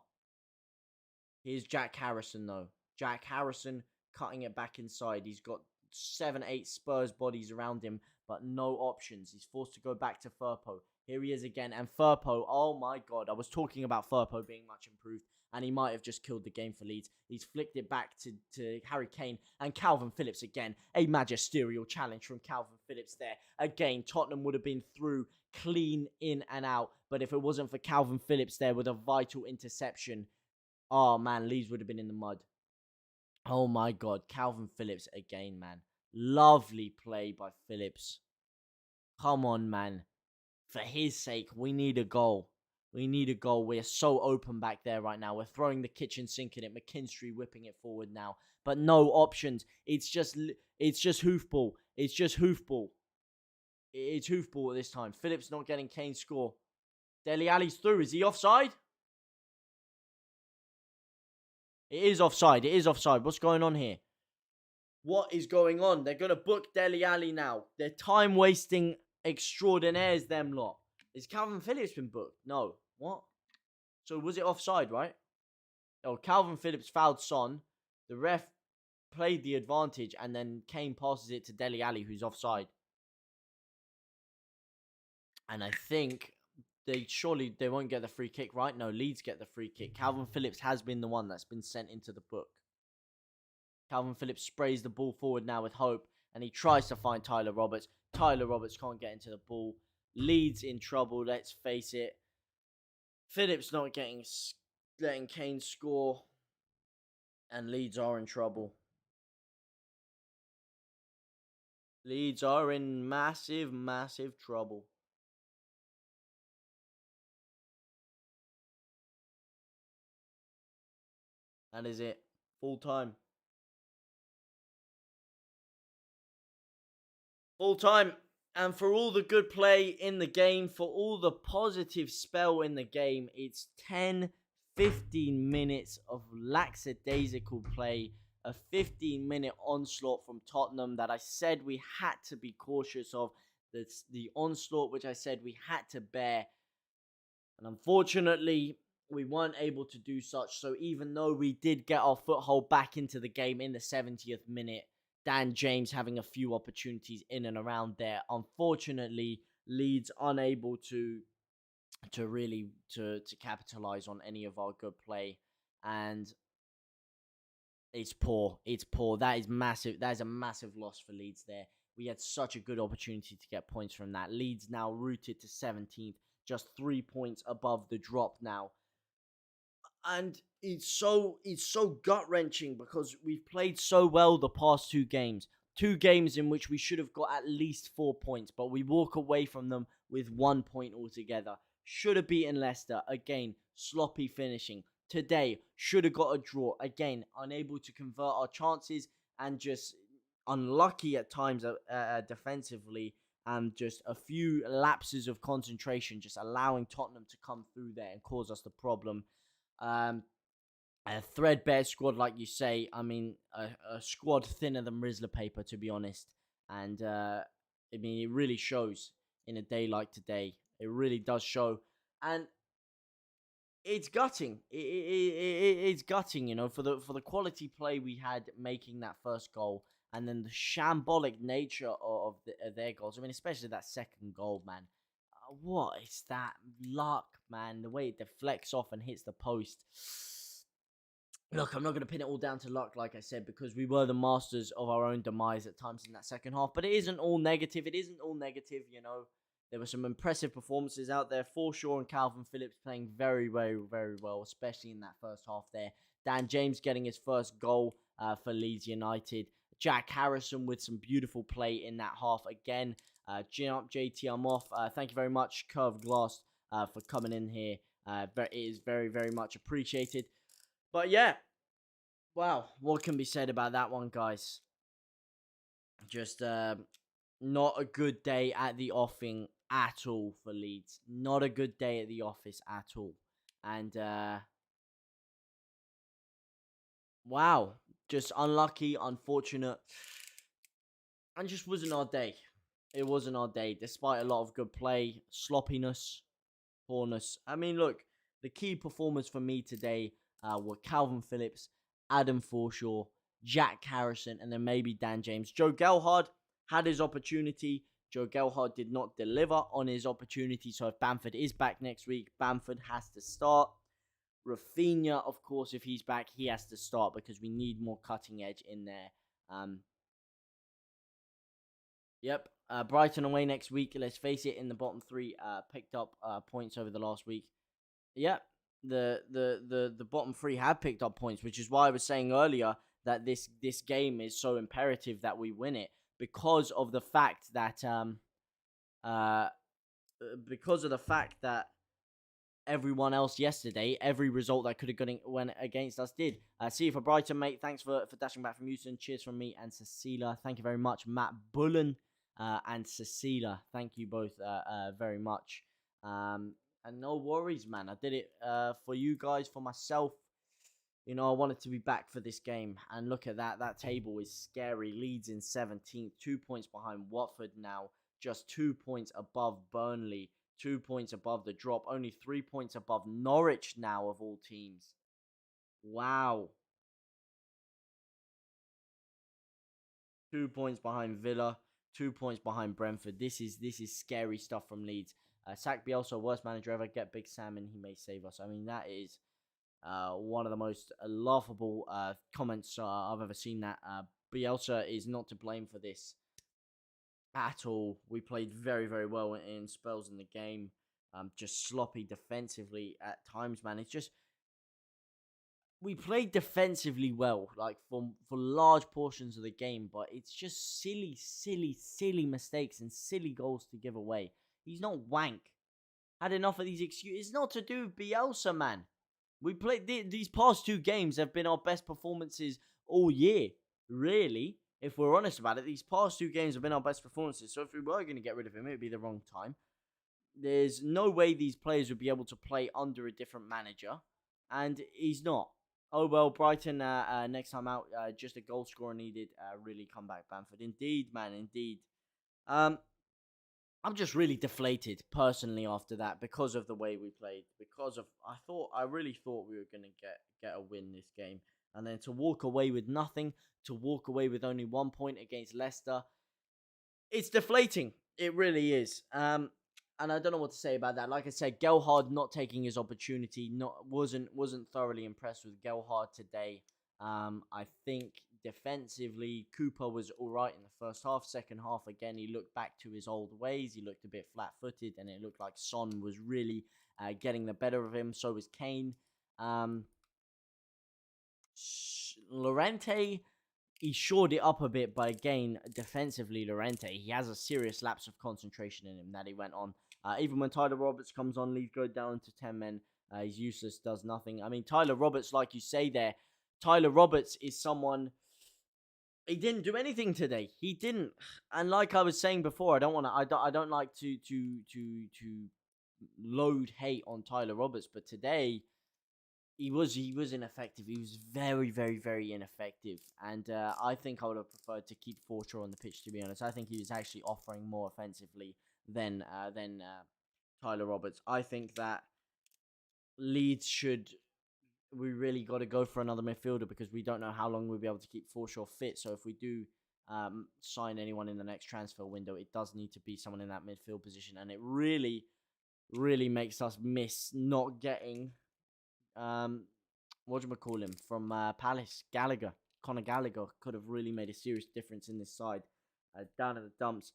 Here's Jack Harrison, though. Jack Harrison cutting it back inside. He's got 7-8 Spurs bodies around him, but no options. He's forced to go back to Firpo. Here he is again. And Firpo, oh my God. I was talking about Firpo being much improved, and he might have just killed the game for Leeds. He's flicked it back to Harry Kane and Calvin Phillips again. A magisterial challenge from Calvin Phillips there. Again, Tottenham would have been through clean in and out. But if it wasn't for Calvin Phillips there with a vital interception, oh man, Leeds would have been in the mud. Oh my God, Calvin Phillips again, man. Lovely play by Phillips. Come on, man. For his sake, we need a goal. We need a goal. We're so open back there right now. We're throwing the kitchen sink in it. McKinstry whipping it forward now. But no options. It's just hoofball. It's just hoofball. It's hoofball at this time. Phillips not getting Kane's score. Dele Alli's through. Is he offside? It is offside. It is offside. What's going on here? What is going on? They're going to book Dele Alli now. They're time-wasting extraordinaires, them lot. Is Calvin Phillips been booked? No. What? So was it offside, right? Oh, Calvin Phillips fouled Son. The ref played the advantage, and then Kane passes it to Dele Alli, who's offside. And I think they won't get the free kick, right? No, Leeds get the free kick. Calvin Phillips has been the one that's been sent into the book. Calvin Phillips sprays the ball forward now with hope, and he tries to find Tyler Roberts. Tyler Roberts can't get into the ball. Leeds in trouble, let's face it. Phillips not letting Kane score, and Leeds are in trouble. Leeds are in massive, massive trouble. That is it. Full time. Full time. And for all the good play in the game, for all the positive spell in the game, it's 10, 15 minutes of lackadaisical play. A 15-minute onslaught from Tottenham that I said we had to be cautious of. That's the onslaught which I said we had to bear. And unfortunately, we weren't able to do such. So even though we did get our foothold back into the game in the 70th minute, Dan James having a few opportunities in and around there, unfortunately, Leeds unable to really to capitalize on any of our good play. And it's poor. It's poor. That is massive. That is a massive loss for Leeds there. We had such a good opportunity to get points from that. Leeds now rooted to 17th, just 3 points above the drop now. And it's so gut wrenching because we've played so well the past two games. Two games in which we should have got at least 4 points, but we walk away from them with 1 point altogether. Should have beaten Leicester. Again, sloppy finishing. Today, should have got a draw. Again, unable to convert our chances and just unlucky at times defensively. And just a few lapses of concentration, just allowing Tottenham to come through there and cause us the problem. A threadbare squad, like you say. I mean, a squad thinner than Rizzler paper, to be honest. And I mean, it really shows in a day like today. It really does show, and it's gutting. It's gutting, you know, for the quality play we had making that first goal, and then the shambolic nature of their goals. I mean, especially that second goal, man. What is that luck, man? The way it deflects off and hits the post. Look, I'm not going to pin it all down to luck, like I said, because we were the masters of our own demise at times in that second half. But it isn't all negative. It isn't all negative, you know. There were some impressive performances out there. Forshaw and Calvin Phillips playing very, very, very well, especially in that first half there. Dan James getting his first goal for Leeds United. Jack Harrison with some beautiful play in that half again. JT, I'm off. Thank you very much, Curved Glass, for coming in here. It is very, very much appreciated. But yeah, wow, what can be said about that one, guys? Just not a good day at the offing at all for Leeds. Not a good day at the office at all. And wow, just unlucky, unfortunate, and just wasn't our day. It wasn't our day, despite a lot of good play, sloppiness, poorness. I mean, look, the key performers for me today were Calvin Phillips, Adam Forshaw, Jack Harrison, and then maybe Dan James. Joe Gelhardt had his opportunity. Joe Gelhardt did not deliver on his opportunity. So if Bamford is back next week, Bamford has to start. Rafinha, of course, if he's back, he has to start because we need more cutting edge in there. Yep. Brighton away next week. Let's face it, in the bottom three, picked up points over the last week. Yep. The bottom three have picked up points, which is why I was saying earlier that this game is so imperative that we win it because of the fact that everyone else yesterday, every result that could have went against us did. See you for Brighton, mate. Thanks for dashing back from Houston. Cheers from me and Cecilia. Thank you very much, Matt Bullen and Cecilia. Thank you both very much. And no worries, man. I did it for you guys, for myself. You know, I wanted to be back for this game. And look at that. That table is scary. Leeds in 17th. 2 points behind Watford now. Just 2 points above Burnley. 2 points above the drop. Only 3 points above Norwich now, of all teams. Wow. 2 points behind Villa, 2 points behind Brentford. This is scary stuff from Leeds. Sack Bielsa, worst manager ever. Get Big Sam and he may save us. I mean, that is one of the most laughable comments I've ever seen. That Bielsa is not to blame for this at all. We played very, very well in spells in the game. Just sloppy defensively at times, man. It's just we played defensively well, like for large portions of the game, but it's just silly mistakes and silly goals to give away. He's not wank. Had enough of these excuses. It's not to do with Bielsa, man. We played these past 2 games have been our best performances all year. Really, if we're honest about it, these past 2 games have been our best performances. So if we were going to get rid of him, it would be the wrong time. There's no way these players would be able to play under a different manager, and he's not. Oh well, Brighton next time out, just a goal scorer needed. Really come back, Bamford. Indeed, man, indeed. I'm just really deflated personally after that because of the way we played. Because of I really thought we were gonna get a win this game, and then to walk away with nothing, to walk away with only 1 point against Leicester, it's deflating. It really is. And I don't know what to say about that. Like I said, Gelhard not taking his opportunity, wasn't thoroughly impressed with Gelhard today. I think defensively, Cooper was all right in the first half. Second half, again, he looked back to his old ways. He looked a bit flat-footed, and it looked like Son was really getting the better of him. So was Kane. Llorente, he shored it up a bit, but again, defensively, Llorente, he has a serious lapse of concentration in him that he went on. Even when Tyler Roberts comes on, Leeds go down to 10 men. He's useless, does nothing. I mean, Tyler Roberts, like you say there, Tyler Roberts is someone. He didn't do anything today. He didn't, and like I was saying before, I don't like to load hate on Tyler Roberts, but today he was ineffective. He was very ineffective, and I think I would have preferred to keep Forster on the pitch. To be honest, I think he was actually offering more offensively than Tyler Roberts. I think that Leeds should. We really got to go for another midfielder because we don't know how long we'll be able to keep Forshaw fit. So if we do sign anyone in the next transfer window, it does need to be someone in that midfield position, and it really makes us miss not getting what do we call him from Palace, Gallagher. Conor Gallagher could have really made a serious difference in this side. Down at the dumps,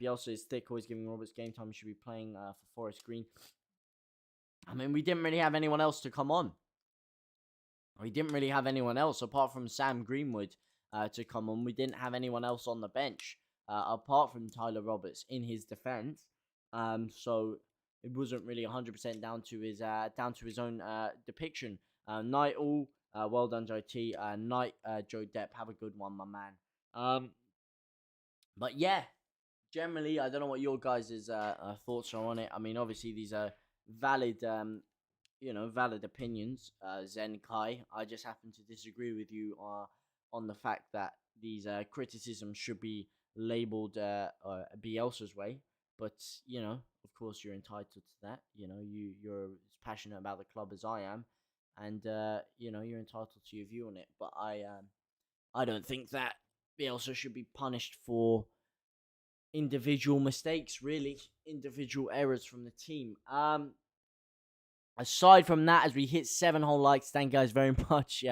Bielsa is thick, always giving Roberts game time. He should be playing for Forest Green. I mean, we didn't really have anyone else to come on. We didn't really have anyone else apart from Sam Greenwood to come on. We didn't have anyone else on the bench apart from Tyler Roberts in his defence. So it wasn't really 100% down to his own depiction. Night all, well done, JT. Night, Joe Depp, have a good one, my man. But yeah, generally, I don't know what your guys' thoughts are on it. I mean, obviously, these are valid, valid opinions. Zen Kai, I just happen to disagree with you on the fact that these criticisms should be labeled Bielsa's way. But of course, you're entitled to that. You're as passionate about the club as I am, and you're entitled to your view on it. But I don't think that Bielsa should be punished for individual mistakes, really, individual errors from the team. Aside from that, as we hit 7 whole likes, thank you guys very much.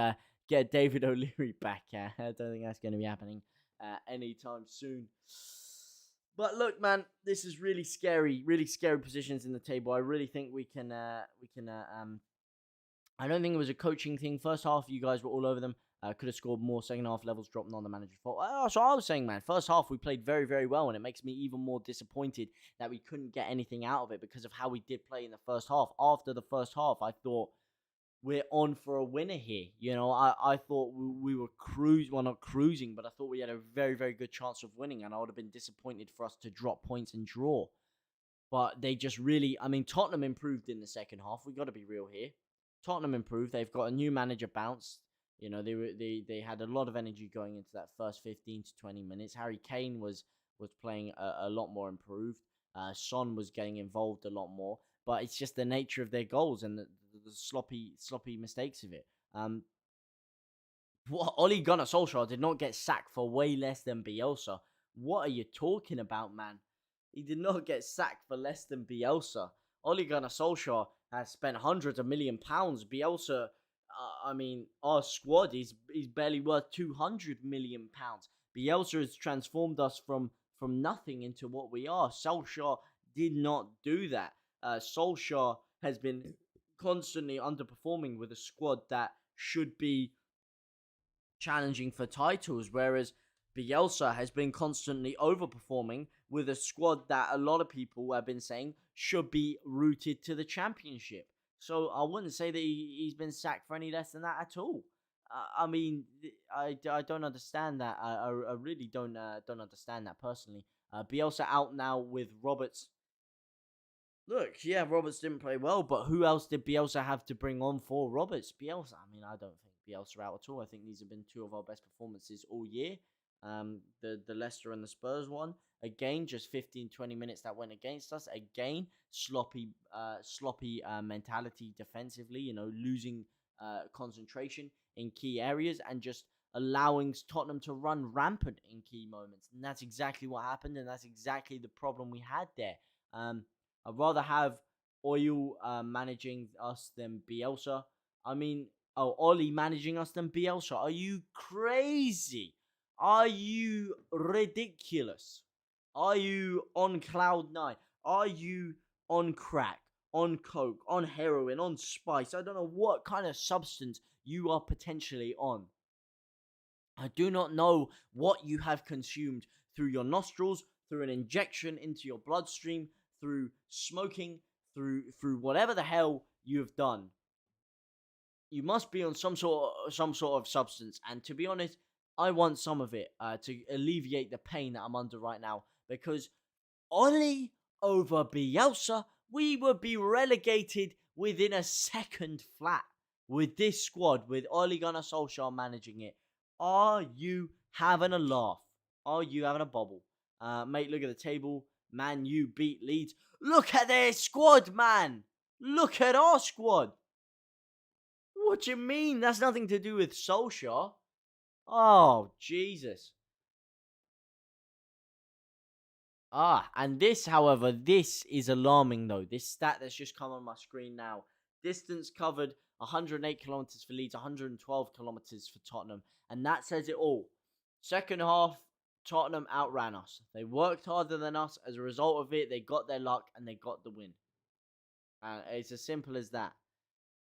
Get David O'Leary back. I don't think that's going to be happening anytime soon. But look, man, this is really scary positions in the table. I really think we can. I don't think it was a coaching thing. First half, you guys were all over them. Could have scored more. Second half, levels dropped on the manager's fault. So I was saying, man, first half we played very, very well, and it makes me even more disappointed that we couldn't get anything out of it because of how we did play in the first half. After the first half, I thought we're on for a winner here. I thought we were not cruising, but I thought we had a very, very good chance of winning, and I would have been disappointed for us to drop points and draw. But they just really, I mean, Tottenham improved in the second half. We got to be real here. Tottenham improved. They've got a new manager bounce. They had a lot of energy going into that first 15 to 20 minutes. Harry Kane was playing a lot more improved. Son was getting involved a lot more. But it's just the nature of their goals and the sloppy mistakes of it. What? Ole Gunnar Solskjaer did not get sacked for way less than Bielsa. What are you talking about, man? He did not get sacked for less than Bielsa. Ole Gunnar Solskjaer has spent hundreds of £1,000,000. Bielsa, our squad is barely worth £200 million. Bielsa has transformed us from nothing into what we are. Solskjaer did not do that. Solskjaer has been constantly underperforming with a squad that should be challenging for titles, whereas Bielsa has been constantly overperforming with a squad that a lot of people have been saying should be rooted to the championship. So I wouldn't say that he's been sacked for any less than that at all. I don't understand that. I really don't understand that personally. Bielsa out now with Roberts. Look, yeah, Roberts didn't play well, but who else did Bielsa have to bring on for Roberts? Bielsa, I don't think Bielsa out at all. I think these have been two of our best performances all year. The Leicester and the Spurs one. Again, just 15-20 minutes that went against us. Again, sloppy mentality defensively, losing concentration in key areas and just allowing Tottenham to run rampant in key moments. And that's exactly what happened, and that's exactly the problem we had there. I'd rather have Oil managing us than Bielsa. Oli managing us than Bielsa. Are you crazy? Are you ridiculous? Are you on cloud nine? Are you on crack, on coke, on heroin, on spice? I don't know what kind of substance you are potentially on. I do not know what you have consumed through your nostrils, through an injection into your bloodstream, through smoking, through whatever the hell you have done. You must be on some sort of substance, and to be honest, I want some of it to alleviate the pain that I'm under right now. Because Oli over Bielsa, we would be relegated within a second flat with this squad, with Ole Gunnar Solskjaer managing it. Are you having a laugh? Are you having a bubble? Mate, look at the table. Man, you beat Leeds. Look at their squad, man. Look at our squad. What do you mean? That's nothing to do with Solskjaer. Oh, Jesus. And this, however, this is alarming though. This stat that's just come on my screen now. Distance covered 108 kilometers for Leeds, 112 kilometers for Tottenham. And that says it all. Second half, Tottenham outran us. They worked harder than us. As a result of it, they got their luck and they got the win. It's as simple as that.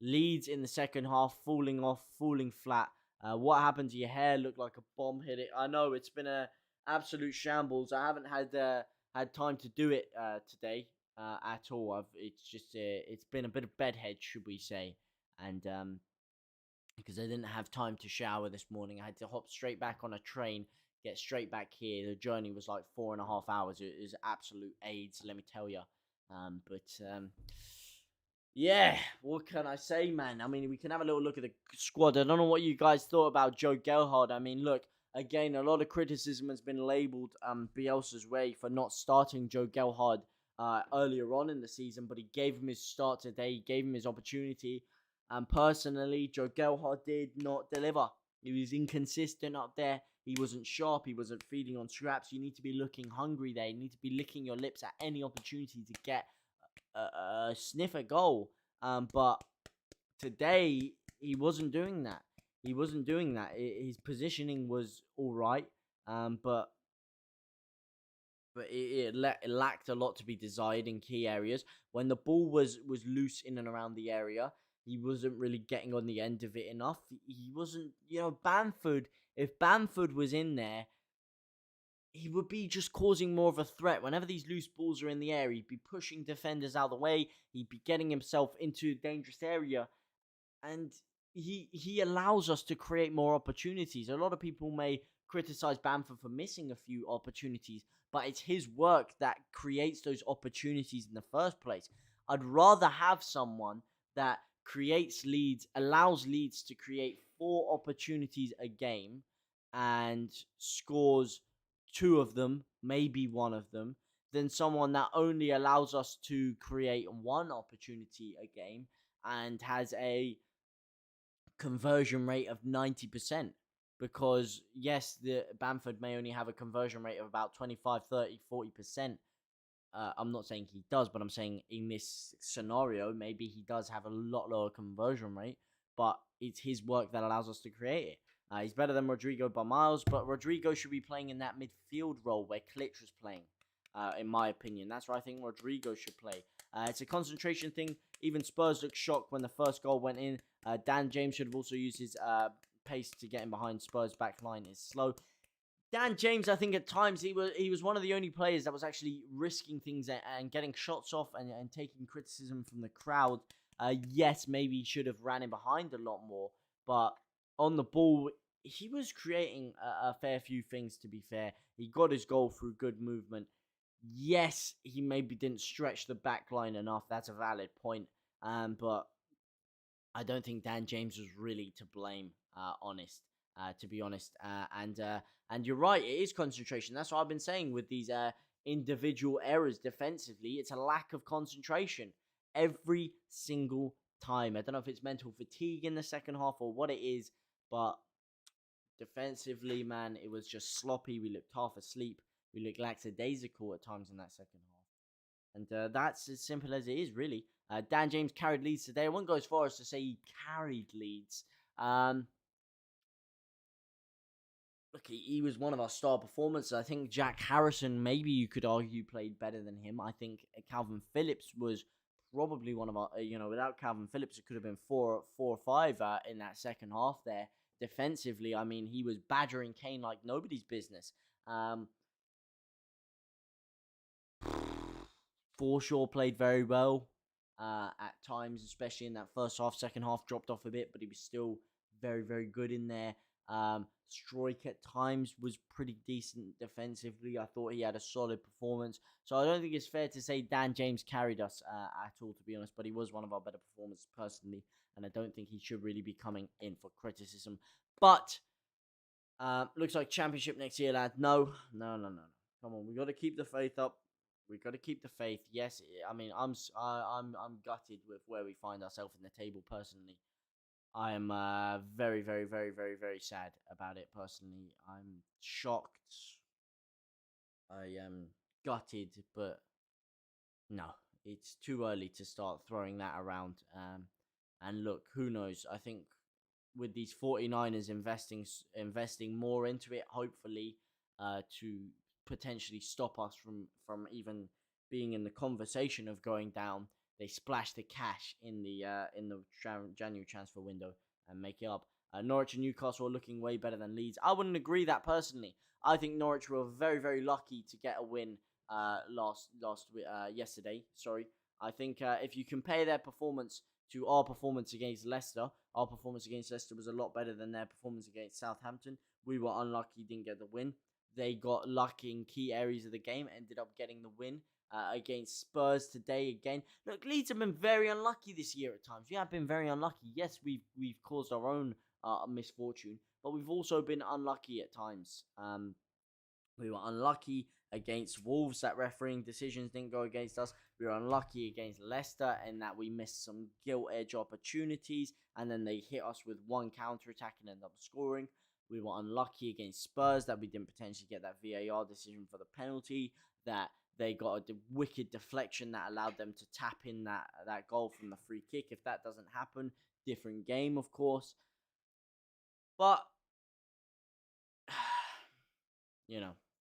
Leeds in the second half, falling off, falling flat. What happened to your hair? Looked like a bomb hit it. I know it's been a absolute shambles. I haven't had time to do it today at all. It's been a bit of bedhead, should we say, and because I didn't have time to shower this morning, I had to hop straight back on a train, get straight back here. The journey was like 4.5 hours. It was absolute AIDS, let me tell you. Yeah, what can I say, man? We can have a little look at the squad. I don't know what you guys thought about Joe Gelhardt. Look, again, a lot of criticism has been labelled Bielsa's way for not starting Joe Gelhardt earlier on in the season, but he gave him his start today. He gave him his opportunity. And personally, Joe Gelhardt did not deliver. He was inconsistent up there. He wasn't sharp. He wasn't feeding on scraps. You need to be looking hungry there. You need to be licking your lips at any opportunity to get a sniff at goal. But today, he wasn't doing that. His positioning was all right, but it lacked a lot to be desired in key areas. When the ball was loose in and around the area, he wasn't really getting on the end of it enough. He wasn't, Bamford. If Bamford was in there, he would be just causing more of a threat. Whenever these loose balls are in the air, he'd be pushing defenders out of the way. He'd be getting himself into a dangerous area. And he allows us to create more opportunities. A lot of people may criticize Bamford for missing a few opportunities, but it's his work that creates those opportunities in the first place. I'd rather have someone that allows Leeds to create 4 opportunities a game and scores 2 of them, maybe 1 of them, than someone that only allows us to create 1 opportunity a game and has a conversion rate of 90%. because yes, the Bamford may only have a conversion rate of about 25, 30, 40%. I'm not saying he does, but I'm saying in this scenario, maybe he does have a lot lower conversion rate, but it's his work that allows us to create it. He's better than Rodrigo by miles, but Rodrigo should be playing in that midfield role where Klitsch was playing, in my opinion. That's where I think Rodrigo should play. It's a concentration thing. Even Spurs looked shocked when the first goal went in. Dan James should have also used his pace to get in behind. Spurs' back line is slow. Dan James, I think at times he was one of the only players that was actually risking things and getting shots off and taking criticism from the crowd. Yes, maybe he should have ran in behind a lot more, but on the ball, he was creating a fair few things, to be fair. He got his goal through good movement. Yes, he maybe didn't stretch the back line enough. That's a valid point. But I don't think Dan James was really to blame, to be honest. And you're right, it is concentration. That's what I've been saying with these individual errors defensively. It's a lack of concentration every single time. I don't know if it's mental fatigue in the second half or what it is, but defensively, man, it was just sloppy. We looked half asleep. We looked lackadaisical at times in that second half. And that's as simple as it is, really. Dan James carried Leeds today. I wouldn't go as far as to say he carried Leeds. Look, he was one of our star performers. I think Jack Harrison, maybe you could argue, played better than him. I think Calvin Phillips was probably one of our, without Calvin Phillips, it could have been four or five in that second half there. Defensively, I mean, he was badgering Kane like nobody's business. Forshaw played very well at times, especially in that first half. Second half dropped off a bit, but he was still very, very good in there. Struijk at times was pretty decent defensively. I thought he had a solid performance. So I don't think it's fair to say Dan James carried us at all, to be honest, but he was one of our better performers personally, and I don't think he should really be coming in for criticism. But looks like championship next year, lad. No. Come on, we got to keep the faith up. We got to keep the faith. Yes, I mean, I'm gutted with where we find ourselves in the table personally. I am very, very, very, very, very sad about it personally. I'm shocked. I am gutted, but no, it's too early to start throwing that around. And look, who knows? I think with these 49ers investing more into it, hopefully, to potentially stop us from even being in the conversation of going down. They splash the cash in the January transfer window and make it up. Norwich and Newcastle are looking way better than Leeds. I wouldn't agree that personally. I think Norwich were very, very lucky to get a win yesterday. Sorry, I think if you compare their performance to our performance against Leicester, our performance against Leicester was a lot better than their performance against Southampton. We were unlucky, didn't get the win. They got lucky in key areas of the game, ended up getting the win against Spurs today again. Look, Leeds have been very unlucky this year at times. We have been very unlucky. Yes, we've caused our own misfortune, but we've also been unlucky at times. We were unlucky against Wolves. That refereeing decisions didn't go against us. We were unlucky against Leicester in that we missed some gilt edge opportunities, and then they hit us with one counter-attack and ended up scoring. We were unlucky against Spurs that we didn't potentially get that VAR decision for the penalty, that they got a wicked deflection that allowed them to tap in that goal from the free kick. If that doesn't happen, different game, of course. But,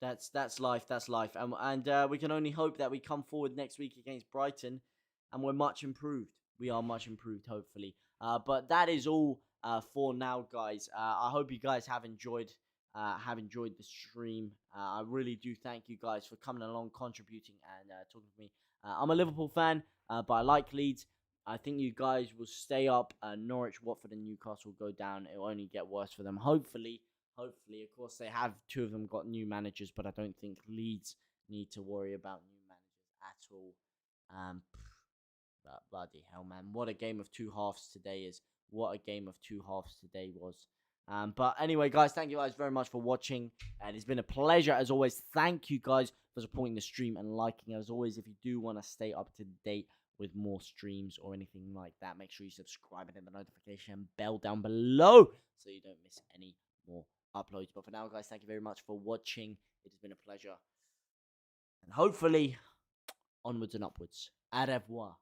that's life. That's life. And we can only hope that we come forward next week against Brighton and we're much improved. We are much improved, hopefully. But that is all for now, guys. I hope you guys have enjoyed the stream. I really do thank you guys for coming along, contributing, and talking to me. I'm a Liverpool fan, but I like Leeds. I think you guys will stay up. Norwich, Watford, and Newcastle will go down. It will only get worse for them. Hopefully, of course, they have two of them got new managers, but I don't think Leeds need to worry about new managers at all. But bloody hell, man. What a game of two halves today is. What a game of two halves today was. But anyway, guys, thank you guys very much for watching. And it's been a pleasure, as always. Thank you guys for supporting the stream and liking. As always, if you do want to stay up to date with more streams or anything like that, make sure you subscribe and hit the notification bell down below so you don't miss any more uploads. But for now, guys, thank you very much for watching. It has been a pleasure. And hopefully, onwards and upwards. Au revoir.